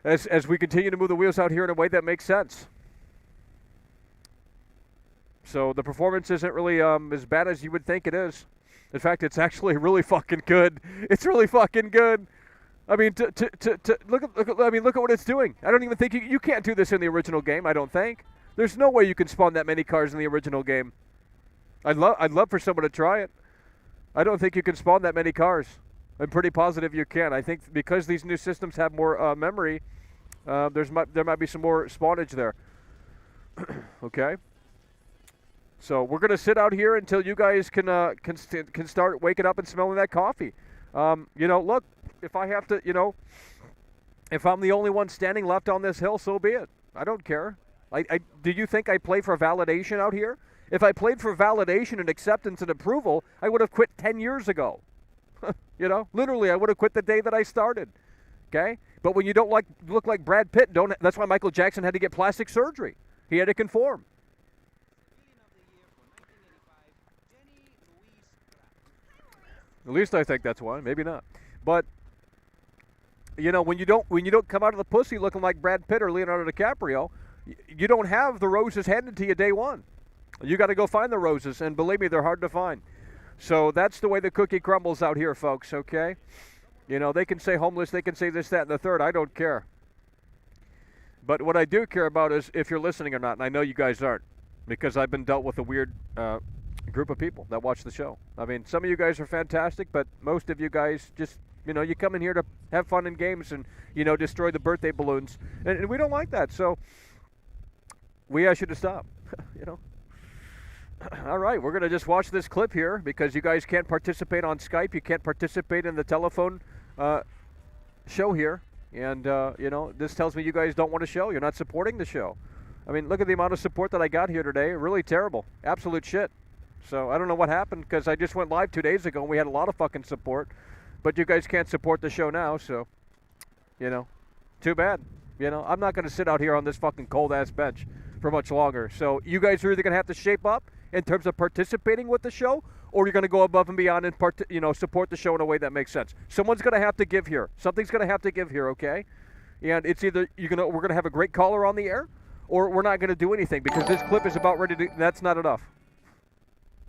As we continue to move the wheels out here in a way that makes sense. So the performance isn't really as bad as you would think it is. In fact, it's actually really fucking good. It's really fucking good. I mean, look at what it's doing. I don't even think you can't do this in the original game. I don't think. There's no way you can spawn that many cars in the original game. I'd love for someone to try it. I don't think you can spawn that many cars. I'm pretty positive you can. I think because these new systems have more memory, there might be some more spawnage there. Okay. So we're gonna sit out here until you guys can start waking up and smelling that coffee. Look, if I have to, if I'm the only one standing left on this hill, so be it. I don't care. Do you think I play for validation out here? If I played for validation and acceptance and approval, I would have quit 10 years ago. Literally, I would have quit the day that I started. Okay? But when you don't look like Brad Pitt, that's why Michael Jackson had to get plastic surgery. He had to conform. At least I think that's why. Maybe not. But when you don't come out of the pussy looking like Brad Pitt or Leonardo DiCaprio, you don't have the roses handed to you day one. You got to go find the roses, and believe me, they're hard to find. So that's the way the cookie crumbles out here, folks. Okay, they can say homeless, they can say this, that, and the third. I don't care. But what I do care about is if you're listening or not, and I know you guys aren't, because I've been dealt with a weird group of people that watch the show. I mean, some of you guys are fantastic, but most of you guys just, you come in here to have fun in games and, destroy the birthday balloons. And we don't like that. So we ask you to stop, All right, we're going to just watch this clip here because you guys can't participate on Skype. You can't participate in the telephone show here. And, this tells me you guys don't want a show. You're not supporting the show. I mean, look at the amount of support that I got here today. Really terrible. Absolute shit. So I don't know what happened because I just went live 2 days ago and we had a lot of fucking support. But you guys can't support the show now, so, too bad. I'm not going to sit out here on this fucking cold-ass bench for much longer. So you guys are either going to have to shape up in terms of participating with the show, or you're going to go above and beyond and support the show in a way that makes sense. Someone's going to have to give here. Something's going to have to give here, okay? And it's either we're going to have a great caller on the air, or we're not going to do anything because this clip is about ready to. That's not enough.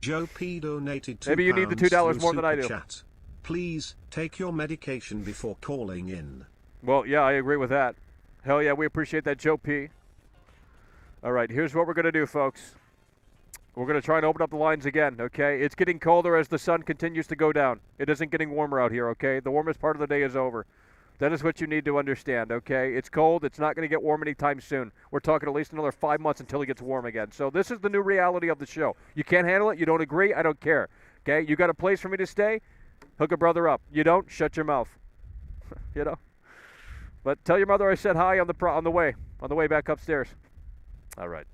Joe P donated $2. Maybe you need the $2 more than I do. Chat. Please, take your medication before calling in. Well, yeah, I agree with that. Hell yeah, we appreciate that, Joe P. All right, here's what we're going to do, folks. We're going to try and open up the lines again, okay? It's getting colder as the sun continues to go down. It isn't getting warmer out here, okay? The warmest part of the day is over. That is what you need to understand, okay? It's cold. It's not going to get warm anytime soon. We're talking at least another 5 months until it gets warm again. So this is the new reality of the show. You can't handle it. You don't agree. I don't care, okay? You got a place for me to stay? Hook a brother up. You don't? Shut your mouth. You know? But tell your mother I said hi on the way back upstairs. All right.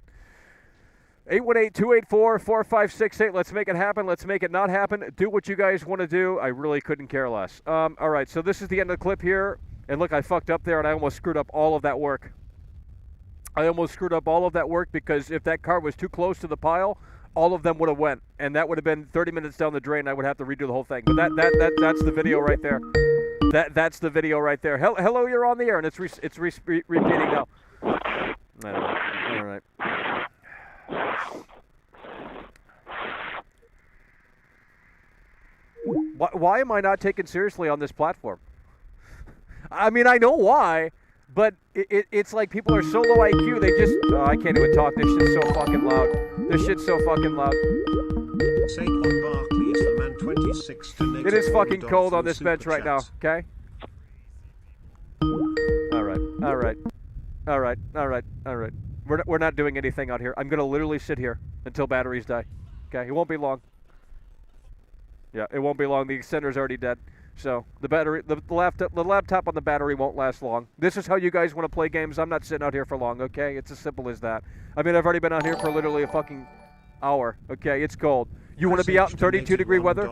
818-284-4568. Let's make it happen. Let's make it not happen. Do what you guys want to do. I really couldn't care less. All right, so this is the end of the clip here. And look, I fucked up there, and I almost screwed up all of that work. Because if that car was too close to the pile, all of them would have went. And that would have been 30 minutes down the drain. I would have to redo the whole thing. But that's the video right there. That's the video right there. Hello, you're on the air, and it's repeating now. All right. Why am I not taken seriously on this platform? I mean, I know why, but it's like people are so low IQ, they just... Oh, I can't even talk. This shit's so fucking loud. Saquon Barkley is the man 26 to It is fucking cold on this bench right now, okay? All right. We're not doing anything out here. I'm going to literally sit here until batteries die. Okay, it won't be long. Yeah, it won't be long. The extender's already dead. So the battery, the laptop on the battery won't last long. This is how you guys want to play games. I'm not sitting out here for long, okay? It's as simple as that. I mean, I've already been out here for literally a fucking hour, okay? It's cold. You want to be out in 32-degree weather?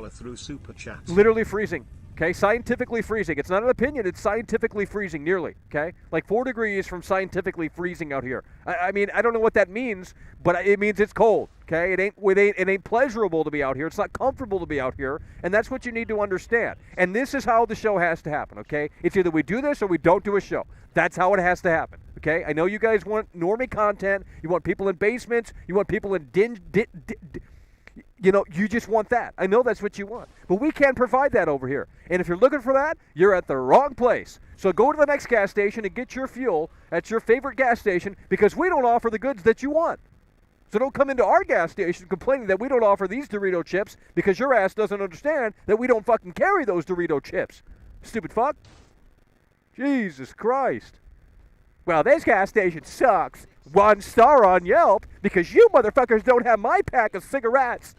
Literally freezing. Okay, scientifically freezing. It's not an opinion. It's scientifically freezing, nearly. Okay, like 4 degrees from scientifically freezing out here. I mean, I don't know what that means, but it means it's cold. Okay, it ain't pleasurable to be out here. It's not comfortable to be out here, and that's what you need to understand. And this is how the show has to happen. Okay, it's either we do this or we don't do a show. That's how it has to happen. Okay, I know you guys want normie content. You want people in basements. You want people in you know, you just want that. I know that's what you want. But we can't provide that over here. And if you're looking for that, you're at the wrong place. So go to the next gas station and get your fuel at your favorite gas station, because we don't offer the goods that you want. So don't come into our gas station complaining that we don't offer these Dorito chips, because your ass doesn't understand that we don't fucking carry those Dorito chips. Stupid fuck. Jesus Christ. Well, this gas station sucks. 1 star on Yelp because you motherfuckers don't have my pack of cigarettes.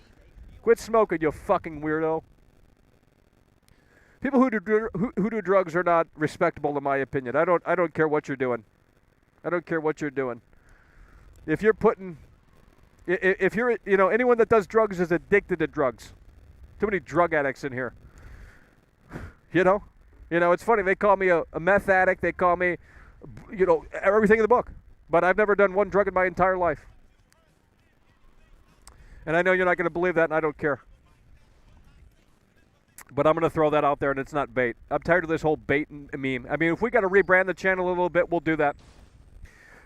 Quit smoking, you fucking weirdo. People who do drugs are not respectable, in my opinion. I don't care what you're doing. I don't care what you're doing. If you're anyone that does drugs is addicted to drugs. Too many drug addicts in here. You know, it's funny. They call me a meth addict. They call me, everything in the book. But I've never done one drug in my entire life. And I know you're not going to believe that, and I don't care. But I'm going to throw that out there, and it's not bait. I'm tired of this whole bait and meme. I mean, if we got to rebrand the channel a little bit, we'll do that.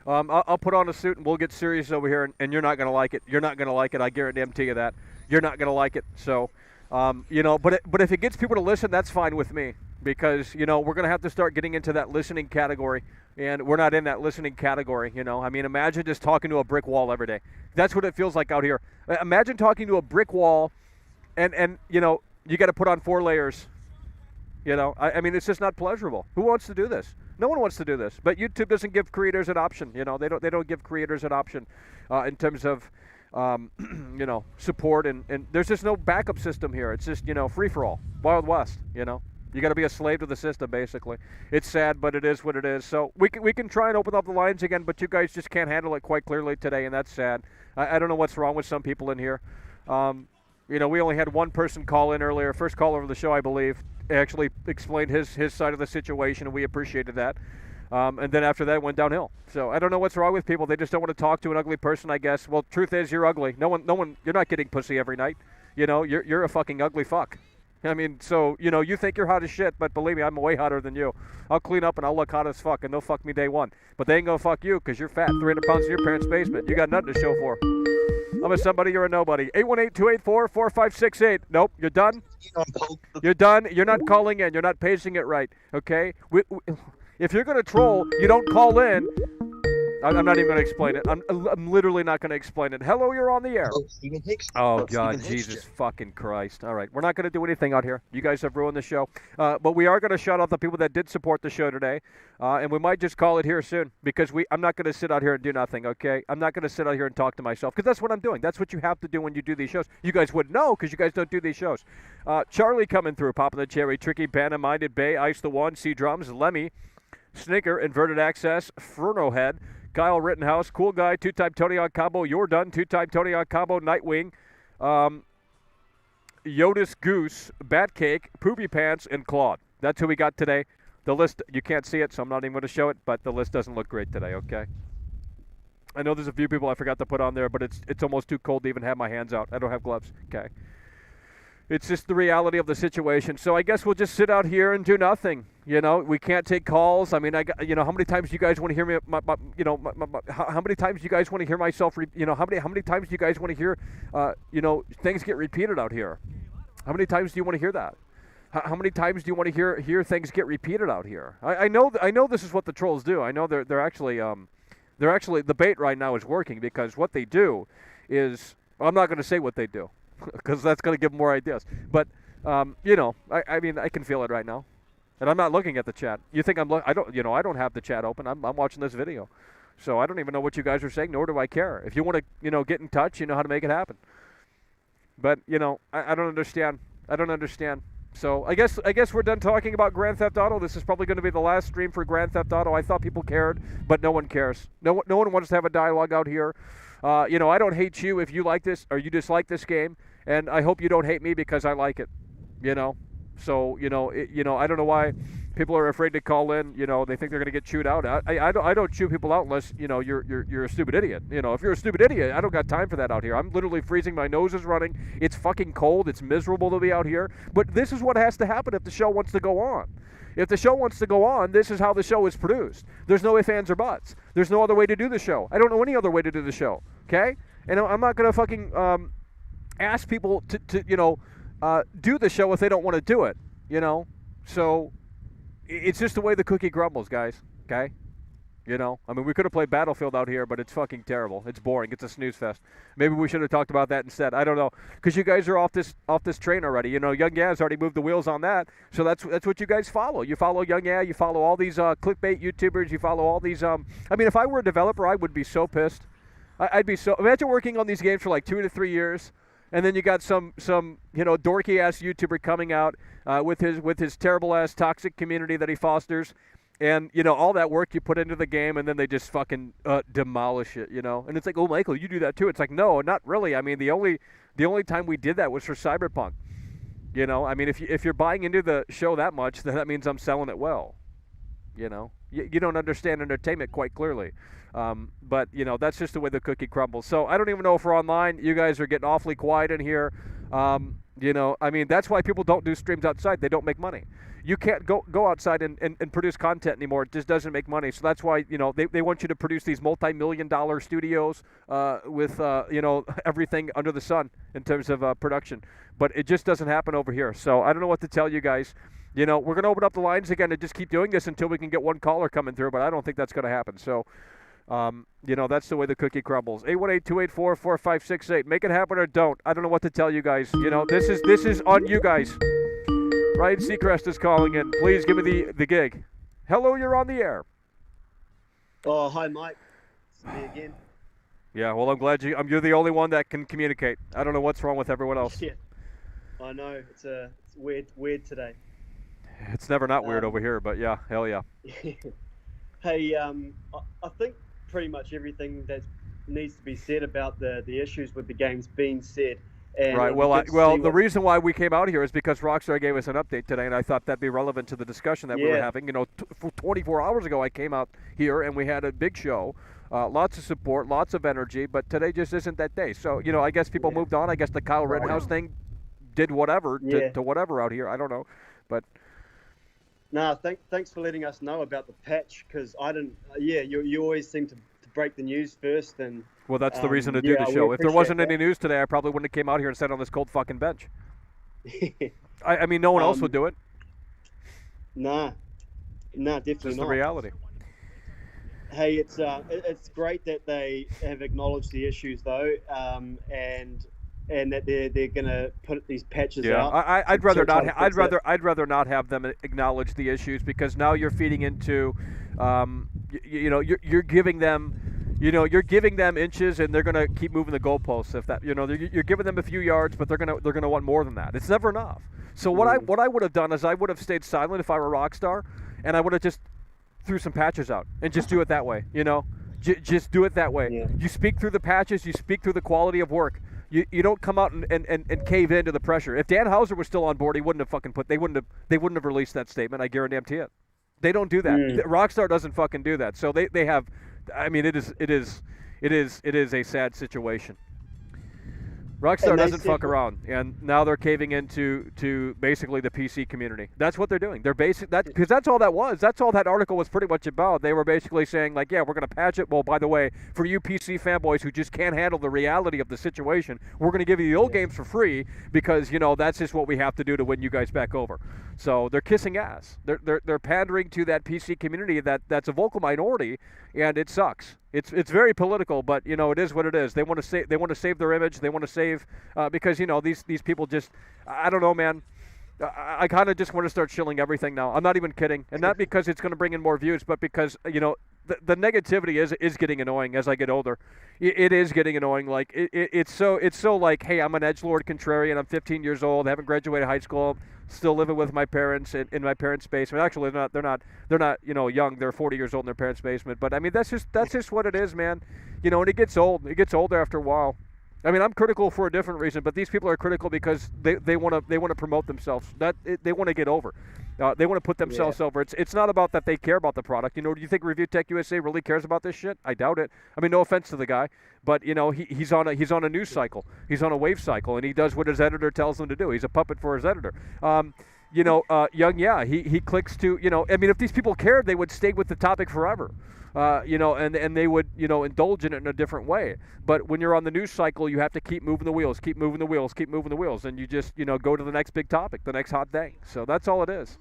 I'll put on a suit, and we'll get serious over here, and you're not going to like it. You're not going to like it. I guarantee you that. You're not going to like it. So, but if it gets people to listen, that's fine with me. Because, we're going to have to start getting into that listening category. And we're not in that listening category, I mean, imagine just talking to a brick wall every day. That's what it feels like out here. Imagine talking to a brick wall and you got to put on 4 layers. I mean, it's just not pleasurable. Who wants to do this? No one wants to do this. But YouTube doesn't give creators an option. They don't give creators an option in terms of, support. And there's just no backup system here. It's just, free-for-all. Wild West, You got to be a slave to the system, basically. It's sad, but it is what it is. So we can try and open up the lines again, but you guys just can't handle it quite clearly today, and that's sad. I don't know what's wrong with some people in here. We only had one person call in earlier. First caller of the show, I believe, actually explained his side of the situation, and we appreciated that. And then after that, it went downhill. So I don't know what's wrong with people. They just don't want to talk to an ugly person, I guess. Well, truth is, you're ugly. No one. You're not getting pussy every night. You're a fucking ugly fuck. I mean, so, you think you're hot as shit, but believe me, I'm way hotter than you. I'll clean up and I'll look hot as fuck, and they'll fuck me day one. But they ain't gonna fuck you because you're fat, 300 pounds in your parents' basement. You got nothing to show for. I'm a somebody, you're a nobody. 818-284-4568. Nope, you're done? You're done. You're not calling in. You're not paging it right, okay? If you're going to troll, you don't call in. I'm not even going to explain it. I'm literally not going to explain it. Hello, you're on the air. Oh, God, Jesus fucking Christ. All right, we're not going to do anything out here. You guys have ruined the show. But we are going to shout out the people that did support the show today. And we might just call it here soon because I'm not going to sit out here and do nothing, okay? I'm not going to sit out here and talk to myself because that's what I'm doing. That's what you have to do when you do these shows. You guys wouldn't know because you guys don't do these shows. Charlie coming through, popping the cherry, Tricky, Banner, Minded, Bay, Ice the One, C Drums, Lemmy, Snicker, Inverted Access, Furno Head, Kyle Rittenhouse, Cool Guy, Two-Type Tony on combo, You're Done, Two-Type Tony on combo, Nightwing, Yodis Goose, Batcake, Poopy Pants, and Claude. That's who we got today. The list, you can't see it, so I'm not even going to show it, but the list doesn't look great today, okay? I know there's a few people I forgot to put on there, but it's almost too cold to even have my hands out. I don't have gloves, okay? It's just the reality of the situation. So I guess we'll just sit out here and do nothing. You know, we can't take calls. I mean, how many times do you guys want to hear me? How many times do you guys want to hear myself? How many times do you guys want to hear? Things get repeated out here. How many times do you want to hear that? How many times do you want to hear things get repeated out here? I know this is what the trolls do. I know they're actually the bait right now is working because what they do is I'm not going to say what they do. Because that's going to give them more ideas. But, I mean, I can feel it right now. And I'm not looking at the chat. You think I don't have the chat open. I'm watching this video. So I don't even know what you guys are saying, nor do I care. If you want to, get in touch, you know how to make it happen. But, I don't understand. I don't understand. So I guess we're done talking about Grand Theft Auto. This is probably going to be the last stream for Grand Theft Auto. I thought people cared, but no one cares. No one wants to have a dialogue out here. I don't hate you if you like this or you dislike this game. And I hope you don't hate me because I like it, So, I don't know why people are afraid to call in. They think they're going to get chewed out. I don't chew people out unless, you're a stupid idiot. If you're a stupid idiot, I don't got time for that out here. I'm literally freezing. My nose is running. It's fucking cold. It's miserable to be out here. But this is what has to happen if the show wants to go on. If the show wants to go on, this is how the show is produced. There's no ifs, ands, or buts. There's no other way to do the show. I don't know any other way to do the show, okay? And I'm not going to fucking... ask people to do the show if they don't want to do it, So it's just the way the cookie crumbles, guys, okay? I mean, we could have played Battlefield out here, but it's fucking terrible. It's boring. It's a snooze fest. Maybe we should have talked about that instead. I don't know, because you guys are off this train already. Young Yaz already moved the wheels on that, so that's what you guys follow. You follow Young Yeah, you follow all these clickbait YouTubers, you follow all these. I mean, if I were a developer, I would be so pissed. I'd be so. Imagine working on these games for like 2 to 3 years. And then you got some dorky ass YouTuber coming out with his terrible ass toxic community that he fosters, and all that work you put into the game, and then they just fucking demolish it, And it's like, oh, Michael, you do that too. It's like, no, not really. I mean, the only time we did that was for Cyberpunk. I mean, if you're buying into the show that much, then that means I'm selling it well. You don't understand entertainment quite clearly. But, that's just the way the cookie crumbles. So I don't even know if we're online. You guys are getting awfully quiet in here. I mean, that's why people don't do streams outside. They don't make money. You can't go outside and produce content anymore. It just doesn't make money. So that's why, they want you to produce these multi-million-dollar studios with, everything under the sun in terms of production. But it just doesn't happen over here. So I don't know what to tell you guys. We're going to open up the lines again and just keep doing this until we can get one caller coming through, but I don't think that's going to happen. So, that's the way the cookie crumbles. 818-284-4568. Make it happen or don't. I don't know what to tell you guys. This is on you guys. Ryan Seacrest is calling in. Please give me the gig. Hello, you're on the air. Oh, hi, Mike. It's me again. Yeah, well, I'm glad you're the only one that can communicate. I don't know what's wrong with everyone else. Yeah, I know. It's weird today. It's never not weird over here, but yeah, hell yeah. Hey, I think pretty much everything that needs to be said about the issues with the game's being said. And right. Well, the reason why we came out here is because Rockstar gave us an update today, and I thought that'd be relevant to the discussion that we were having. 24 hours ago, I came out here and we had a big show, lots of support, lots of energy, but today just isn't that day. So, I guess people moved on. I guess the Kyle Rittenhouse thing did whatever to whatever out here. I don't know, but. No, thanks for letting us know about the patch, because I didn't. You always seem to break the news first. And well, that's the reason to do the show. If there wasn't any news today, I probably wouldn't have came out here and sat on this cold fucking bench. I mean, no one else would do it. Nah, definitely Just not. the reality. Hey, it's great that they have acknowledged the issues though, and that they're gonna put these patches out. I'd rather not. I'd rather not have them acknowledge the issues, because now you're feeding into, you're giving them, you're giving them inches, and they're gonna keep moving the goalposts. If that, you're giving them a few yards, but they're gonna want more than that. It's never enough. So what I would have done is I would have stayed silent if I were Rockstar, and I would have just threw some patches out and just do it that way. Just do it that way. Yeah. You speak through the patches. You speak through the quality of work. You don't come out and cave into the pressure. If Dan Houser was still on board, he wouldn't have they wouldn't have released that statement. I guarantee it. They don't do that. Rockstar doesn't fucking do that. So they have. I mean, it is a sad situation. Rockstar doesn't fuck around, and now they're caving into basically the PC community. That's what they're doing. They're because that's all that was. That's all that article was pretty much about. They were basically saying, like, yeah, we're going to patch it. Well, by the way, for you PC fanboys who just can't handle the reality of the situation, we're going to give you the old games for free, because that's just what we have to do to win you guys back over. So they're kissing ass. They're pandering to that PC community that's a vocal minority, and it sucks. It's very political, but it is what it is. They want to save their image. They want to save because these people just, I don't know, man. I kind of just want to start shilling everything now. I'm not even kidding, and not because it's going to bring in more views, but because the negativity is getting annoying as I get older. It is getting annoying. Like it's so like, hey, I'm an edgelord contrarian. I'm 15 years old. Haven't graduated high school. Still living with my parents in my parents' basement. Actually, they're not young. They're 40 years old in their parents' basement. But I mean, that's just what it is, man. And it gets old. It gets older after a while. I mean, I'm critical for a different reason, but these people are critical because they want to promote themselves. They want to get over. They want to put themselves over. It's not about that they care about the product. Do you think Review Tech USA really cares about this shit? I doubt it. I mean, no offense to the guy, but he's on a news cycle. He's on a wave cycle, and he does what his editor tells him to do. He's a puppet for his editor. Young, he clicks to, I mean, if these people cared, they would stay with the topic forever. And they would, indulge in it in a different way. But when you're on the news cycle, you have to keep moving the wheels, and you just, go to the next big topic, the next hot thing. So that's all it is.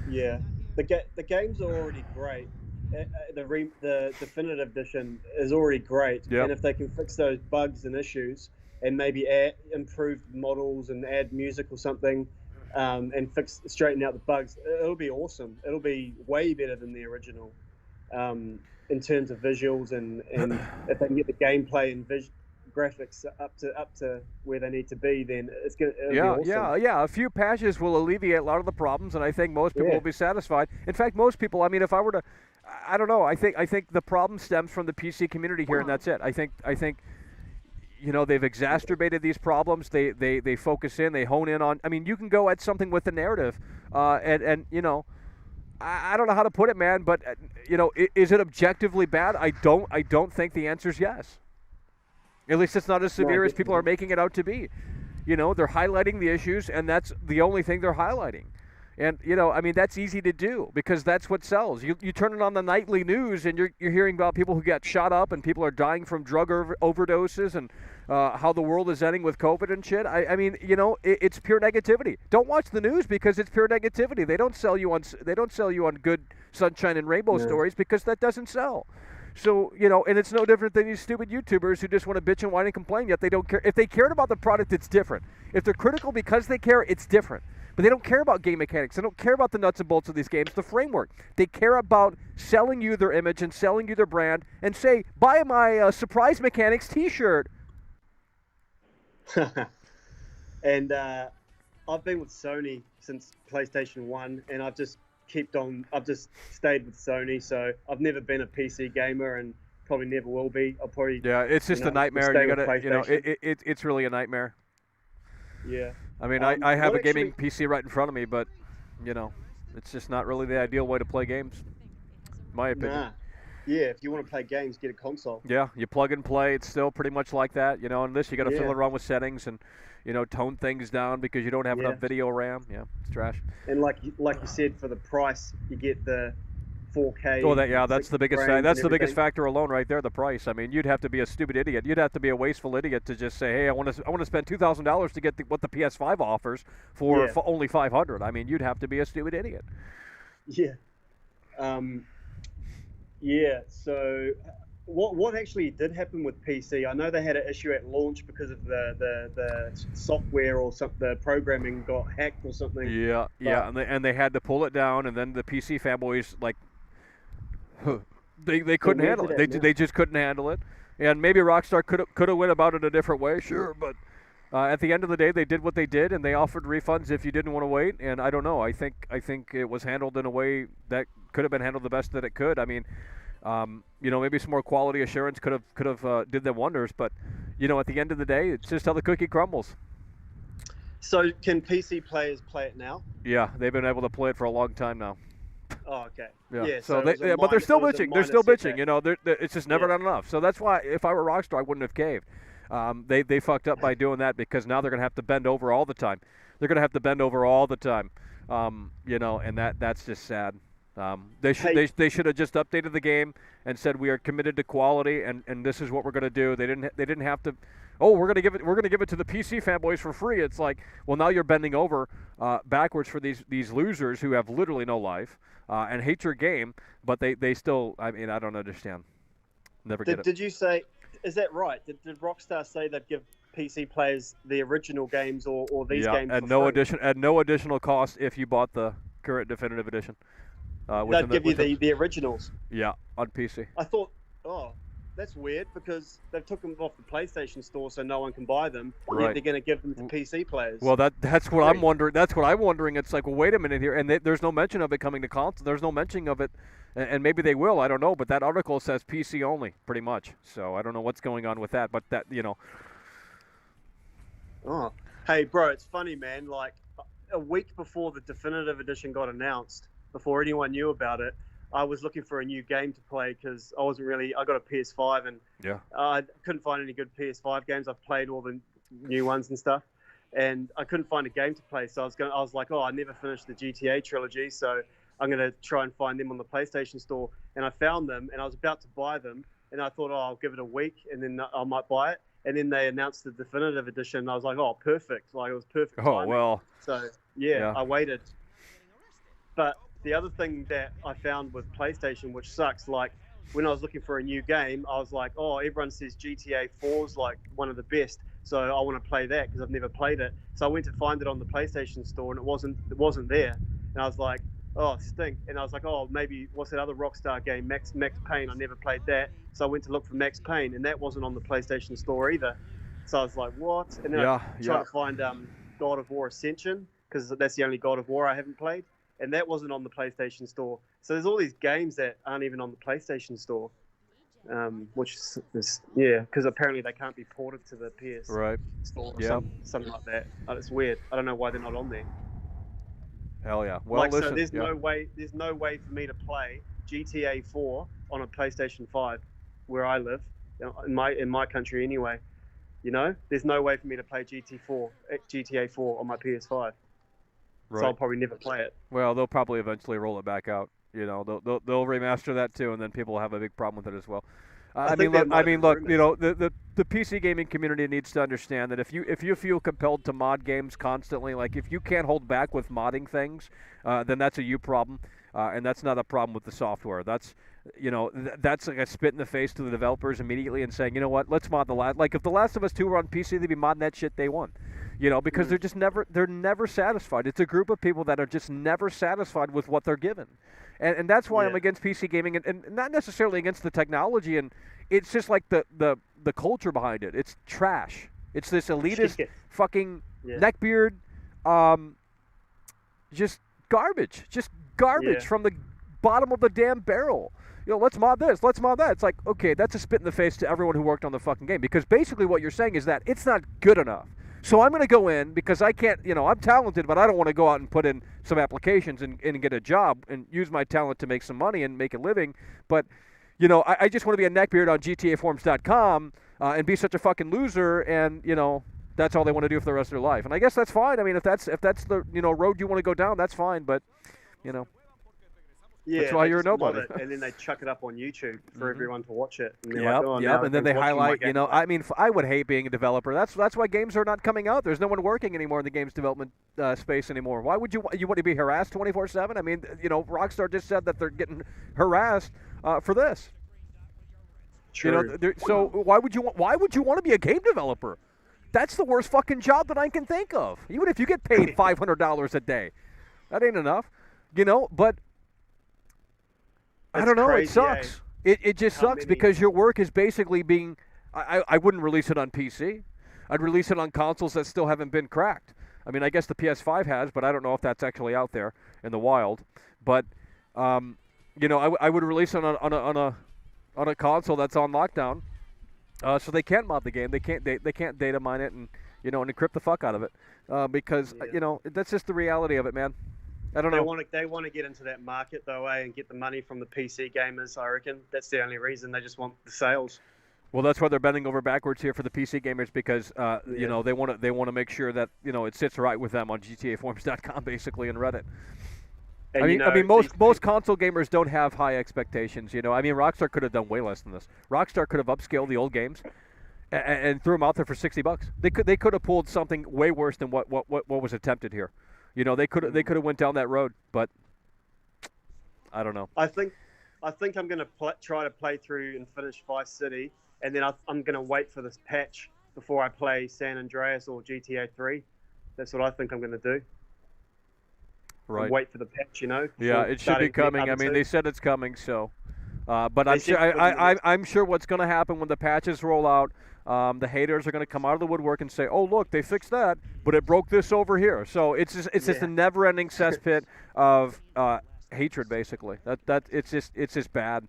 Yeah, the games are already great. The definitive edition is already great, and if they can fix those bugs and issues, and maybe add improved models and add music or something, and straighten out the bugs, it'll be awesome. It'll be way better than the original. In terms of visuals and if they can get the gameplay and graphics up to where they need to be, then it'll be awesome. Yeah. A few patches will alleviate a lot of the problems, and I think most people will be satisfied. In fact, most people. I mean, if I were to, I don't know. I think the problem stems from the PC community here, and that's it. I think. They've exacerbated these problems. They focus in. They hone in on. I mean, you can go at something with the narrative, and I don't know how to put it, man, but is it objectively bad? I don't think the answer is yes. At least it's not as severe as people are making it out to be. They're highlighting the issues, and that's the only thing they're highlighting. And I mean, that's easy to do because that's what sells. You turn it on the nightly news, and you're hearing about people who got shot up, and people are dying from drug overdoses, and how the world is ending with COVID and shit. I mean, it's pure negativity. Don't watch the news because it's pure negativity. They don't sell you on good sunshine and rainbow stories because that doesn't sell. So, and it's no different than these stupid YouTubers who just want to bitch and whine and complain, yet they don't care. If they cared about the product, it's different. If they're critical because they care, it's different. But they don't care about game mechanics. They don't care about the nuts and bolts of these games, the framework. They care about selling you their image and selling you their brand and say, buy my Surprise Mechanics t-shirt. And I've been with Sony since PlayStation 1, and I've just stayed with Sony, so I've never been a PC gamer and probably never will be. I'll probably it's just a nightmare. It's really a nightmare. Yeah. I mean, I have a gaming PC right in front of me, but it's just not really the ideal way to play games, in my opinion. Nah. Yeah, if you want to play games, get a console. Yeah, you plug and play. It's still pretty much like that. On this, you got to fiddle around with settings and tone things down because you don't have enough video RAM. Yeah, it's trash. And like you said, for the price, you get the 4K. Oh, that's the biggest. frames That's and the biggest everything. factor alone, right there. The price. I mean, you'd have to be a stupid idiot. You'd have to be a wasteful idiot to just say, "Hey, I want to spend $2,000 to get what the PS5 offers for, Yeah. for only $500." I mean, you'd have to be a stupid idiot. Yeah. Yeah. So, what actually did happen with PC? I know they had an issue at launch because of the software or the programming got hacked or something. Yeah, and they had to pull it down, and then the PC fanboys they couldn't where handle did it. that They just couldn't handle it, and maybe Rockstar could have went about it a different way, sure, but. At the end of the day, they did what they did, and they offered refunds if you didn't want to wait. And I don't know. I think it was handled in a way that could have been handled the best that it could. I mean, maybe some more quality assurance could have did them wonders. But at the end of the day, it's just how the cookie crumbles. So, can PC players play it now? Yeah, they've been able to play it for a long time now. Oh, okay. Yeah. So but they're still bitching. They're still bitching. It's just never done enough. So that's why, if I were Rockstar, I wouldn't have caved. They fucked up by doing that because now they're going to have to bend over all the time. They're going to have to bend over all the time, and that's just sad. They should have just updated the game and said we are committed to quality and this is what we're going to do. They didn't have to. Oh, we're going to give it to the PC fanboys for free. It's like, well, now you're bending over backwards for these losers who have literally no life and hate your game, but they still. I mean, I don't understand. Never get it. Did you say? Is that right? Did Rockstar say they'd give PC players the original games or these games at for no free? at no additional cost if you bought the current definitive edition? They'd give you the originals. Yeah, on PC. I thought, that's weird because they've took them off the PlayStation Store so no one can buy them. Right. Yet they're going to give them to PC players. Well, that's what I'm wondering. That's what I'm wondering. It's like, well, wait a minute here, and there's no mention of it coming to console. There's no mention of it, and maybe they will. I don't know. But that article says PC only, pretty much. So I don't know what's going on with that. But that, Oh, hey, bro, it's funny, man. Like a week before the definitive edition got announced, before anyone knew about it, I was looking for a new game to play because I got a PS5 and I couldn't find any good PS5 games. I've played all the new ones and stuff, and I couldn't find a game to play. So I was like, I never finished the GTA trilogy, so I'm gonna try and find them on the PlayStation Store. And I found them, and I was about to buy them, and I thought, I'll give it a week, and then I might buy it. And then they announced the definitive edition, and I was like, perfect! Like it was perfect. Oh timing. well. So yeah, I waited, but. The other thing that I found with PlayStation, which sucks, like when I was looking for a new game, I was like, everyone says GTA 4 is like one of the best, so I want to play that because I've never played it. So I went to find it on the PlayStation Store, and it wasn't there. And I was like, stink. And I was like, maybe what's that other Rockstar game, Max Payne? I never played that, so I went to look for Max Payne, and that wasn't on the PlayStation Store either. So I was like, what? And then I tried to find God of War Ascension because that's the only God of War I haven't played. And that wasn't on the PlayStation Store. So there's all these games that aren't even on the PlayStation Store, which is because apparently they can't be ported to the PS Store or something like that. It's weird. I don't know why they're not on there. Hell yeah. Well, listen, so there's no way for me to play GTA 4 on a PlayStation 5 where I live, in my country anyway. There's no way for me to play GTA 4 on my PS5. Right. So I'll probably never play it. Well, they'll probably eventually roll it back out. They'll remaster that too, and then people will have a big problem with it as well. I mean, look. The PC gaming community needs to understand that if you feel compelled to mod games constantly, like if you can't hold back with modding things, then that's a you problem, and that's not a problem with the software. That's that's like a spit in the face to the developers immediately and saying, you know what, let's mod like if The Last of Us 2 were on PC, they'd be modding that shit day one. Because they're never satisfied. It's a group of people that are just never satisfied with what they're given. And that's why I'm against PC gaming and not necessarily against the technology, and it's just like the culture behind it. It's trash. It's this elitist fucking neckbeard just garbage from the bottom of the damn barrel. Let's mod this, let's mod that. It's like, okay, that's a spit in the face to everyone who worked on the fucking game, because basically what you're saying is that it's not good enough. So I'm going to go in because I can't, I'm talented, but I don't want to go out and put in some applications and get a job and use my talent to make some money and make a living. But, I just want to be a neckbeard on GTAforums.com and be such a fucking loser, and, that's all they want to do for the rest of their life. And I guess that's fine. I mean, if that's the, road you want to go down, that's fine. But, Yeah, That's why they you're a just mod nobody. it, and then they chuck it up on YouTube for everyone to watch it. And they're Yep, like, oh, yep. now And then they everyone's watching my highlight. You know, gameplay. I mean, I would hate being a developer. That's why games are not coming out. There's no one working anymore in the games development space anymore. Why would you want to be harassed 24/7? I mean, you know, Rockstar just said that they're getting harassed for this. True. You know, so why would you want to be a game developer? That's the worst fucking job that I can think of. Even if you get paid $500 a day, that ain't enough. You know, but I don't know. Crazy, it sucks. It just sucks because your work is basically being. I wouldn't release it on PC. I'd release it on consoles that still haven't been cracked. I mean, I guess the PS5 has, but I don't know if that's actually out there in the wild. But you know, I would release it on a console that's on lockdown, so they can't mod the game. They can't data mine it and and encrypt the fuck out of it because that's just the reality of it, man. I don't know. They want to get into that market though, and get the money from the PC gamers. I reckon that's the only reason. They just want the sales. Well, that's why they're bending over backwards here for the PC gamers because they want to make sure that it sits right with them on GTAforums.com basically and Reddit. And I mean, most console gamers don't have high expectations. I mean, Rockstar could have done way less than this. Rockstar could have upscaled the old games and threw them out there for $60. They could have pulled something way worse than what was attempted here. They could have went down that road, but I don't know. I think I'm going to try to play through and finish Vice City, and then I'm going to wait for this patch before I play San Andreas or GTA 3. That's what I think I'm going to do. Right. Wait for the patch, Yeah, it should be coming. I mean, they said it's coming, so. But I'm sure what's going to happen when the patches roll out, the haters are going to come out of the woodwork and say, "Oh, look, they fixed that, but it broke this over here." So it's just a never-ending cesspit of hatred, basically. It's just bad.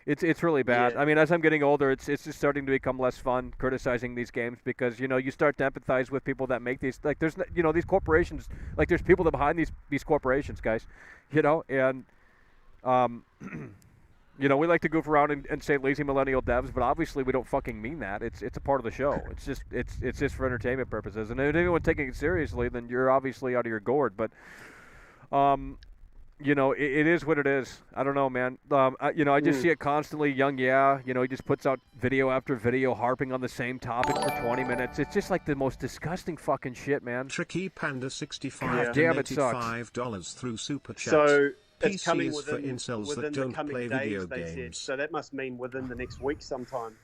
It's really bad. Yeah. I mean, as I'm getting older, it's just starting to become less fun criticizing these games because you start to empathize with people that make these. Like there's these corporations. Like there's people that behind these corporations, guys. And we like to goof around and say lazy millennial devs, but obviously we don't fucking mean that. It's a part of the show. It's just for entertainment purposes. And if anyone's taking it seriously, then you're obviously out of your gourd. But it is what it is. I don't know, man. I just see it constantly. He just puts out video after video, harping on the same topic for 20 minutes. It's just like the most disgusting fucking shit, man. Tricky Panda 65 God damn, it sucks. $5 through Super Chat. So it's PC coming is for within incels that the don't coming play days, video they said. games. So that must mean within the next week sometime.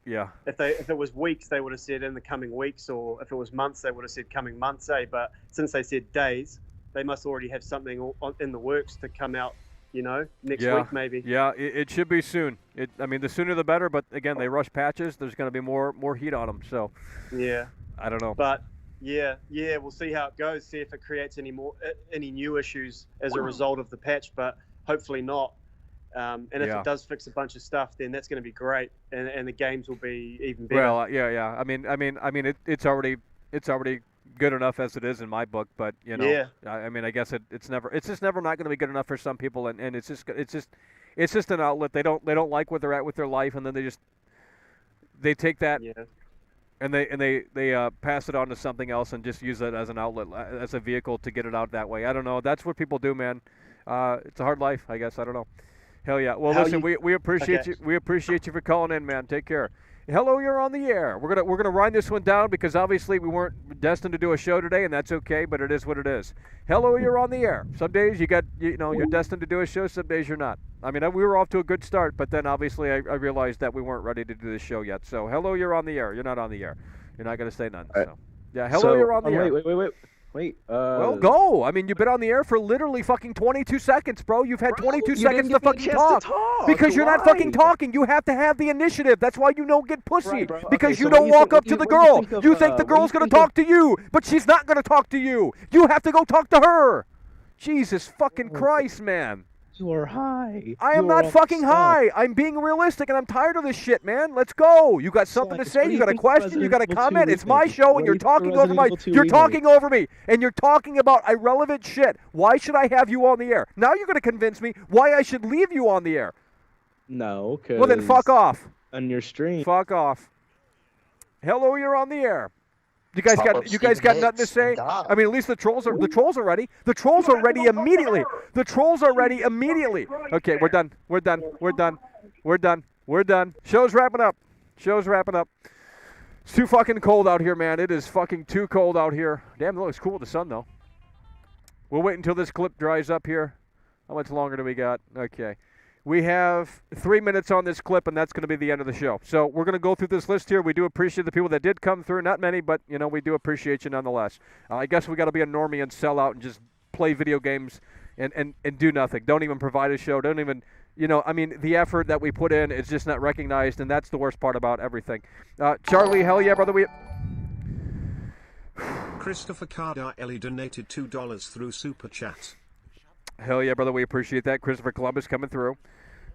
Yeah. If it was weeks, they would have said in the coming weeks, or if it was months, they would have said coming months. But since they said days, they must already have something in the works to come out, next week maybe. Yeah, it should be soon. I mean, the sooner the better. But again, they rush patches. There's going to be more heat on them. So. Yeah. I don't know. But yeah, we'll see how it goes. See if it creates any new issues as a result of the patch. But hopefully not. And if it does fix a bunch of stuff, then that's going to be great, and the games will be even better. Well, yeah. I mean, it's already good enough as it is in my book, but I mean, I guess it's just never not going to be good enough for some people, and it's just an outlet. They don't like where they're at with their life, and then they take that and they pass it on to something else and just use it as an outlet, as a vehicle to get it out that way. I don't know. That's what people do, man. It's a hard life, I guess. I don't know. Hell yeah. Well, listen, we appreciate you. We appreciate you for calling in, man. Take care. Hello, you're on the air. We're gonna wind this one down because obviously we weren't destined to do a show today, and that's okay. But it is what it is. Hello, you're on the air. Some days you're destined to do a show. Some days you're not. I mean, we were off to a good start, but then obviously I realized that we weren't ready to do this show yet. So hello, you're on the air. You're not on the air. You're not gonna say nothing. So yeah, hello, you're on the air. Wait. Well, go. I mean, you've been on the air for literally fucking 22 seconds, bro. You've had 22 seconds to fucking talk. Because you're not fucking talking. You have to have the initiative. That's why you don't get pussy. Right, because okay, you so don't walk up to the girl. You think the girl's going to talk to you, but she's not going to talk to you. You have to go talk to her. Jesus fucking Christ, man. You are high. I am not fucking high. I'm being realistic, and I'm tired of this shit, man. Let's go. You got something to say? You got a question? You got a comment? It's my show, and you're talking over me. And you're talking about irrelevant shit. Why should I have you on the air? Now you're going to convince me why I should leave you on the air. No, because... Well, then fuck off. On your stream. Fuck off. Hello, you're on the air. You guys Talk got about you guys Stephen got nothing to Hicks. say? God. I mean, at least the trolls are ready. The trolls are ready immediately. The trolls are ready immediately. Okay, we're done. We're done. We're done. We're done. We're done. Show's wrapping up. Show's wrapping up. It's too fucking cold out here, man. It is fucking too cold out here. Damn, it looks cool with the sun though. We'll wait until this clip dries up here. How much longer do we got? Okay. We have 3 minutes on this clip, and that's going to be the end of the show. So we're going to go through this list here. We do appreciate the people that did come through. Not many, but, you know, we do appreciate you nonetheless. I guess we got to be a normie and sell out and just play video games and do nothing. Don't even provide a show. Don't even, you know, I mean, the effort that we put in is just not recognized, and that's the worst part about everything. Charlie, hell yeah, brother. Christopher Cardarelli donated $2 through Super Chat. Hell yeah, brother. We appreciate that. Christopher Columbus coming through.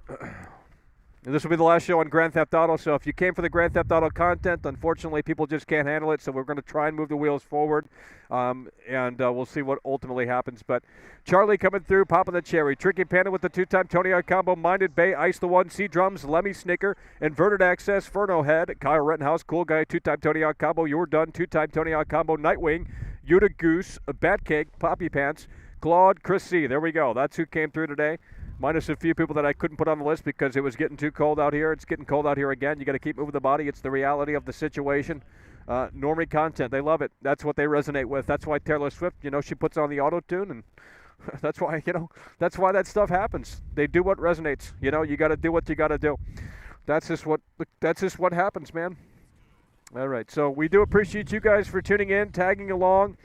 And this will be the last show on Grand Theft Auto, so if you came for the Grand Theft Auto content, unfortunately, people just can't handle it, so we're going to try and move the wheels forward, and we'll see what ultimately happens. But Charlie coming through, popping the cherry. Tricky Panda with the two-time Tony Hawk combo. Minded Bay, Ice the One, C-Drums, Lemmy Snicker, Inverted Access, Furno Head, Kyle Rittenhouse, Cool Guy, two-time Tony Hawk combo. You're done, two-time Tony Hawk combo. Nightwing, Yuta Goose, Bat Cake, Poppy Pants, Claude, Chris C. There we go. That's who came through today. Minus a few people that I couldn't put on the list because it was getting too cold out here. It's getting cold out here again. You got to keep moving the body. It's the reality of the situation. Normie content, they love it. That's what they resonate with. That's why Taylor Swift, you know, she puts on the auto-tune, and that's why, you know, that's why that stuff happens. They do what resonates. You know, you got to do what you got to do. That's just what happens, man. All right, so we do appreciate you guys for tuning in, tagging along,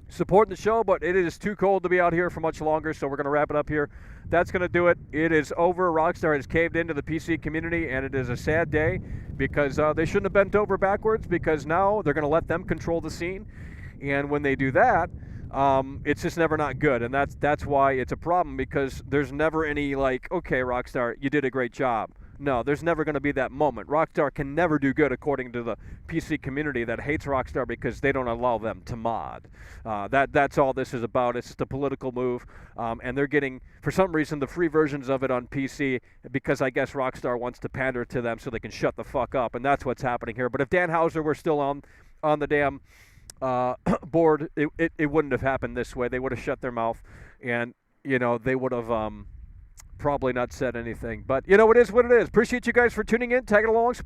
supporting the show, but it is too cold to be out here for much longer, so we're going to wrap it up here. That's going to do it. It is over. Rockstar has caved into the PC community, and it is a sad day because they shouldn't have bent over backwards, because now they're going to let them control the scene, and when they do that, it's just never not good, and that's why it's a problem, because there's never any like, okay, Rockstar, you did a great job. No, there's never going to be that moment. Rockstar can never do good according to the PC community that hates Rockstar because they don't allow them to mod. That's all this is about. It's just a political move, and they're getting, for some reason, the free versions of it on PC because I guess Rockstar wants to pander to them so they can shut the fuck up, and that's what's happening here. But if Dan Houser were still on the damn board, it wouldn't have happened this way. They would have shut their mouth, and, you know, they would have probably not said anything. But, you know, it is what it is. Appreciate you guys for tuning in, tagging along.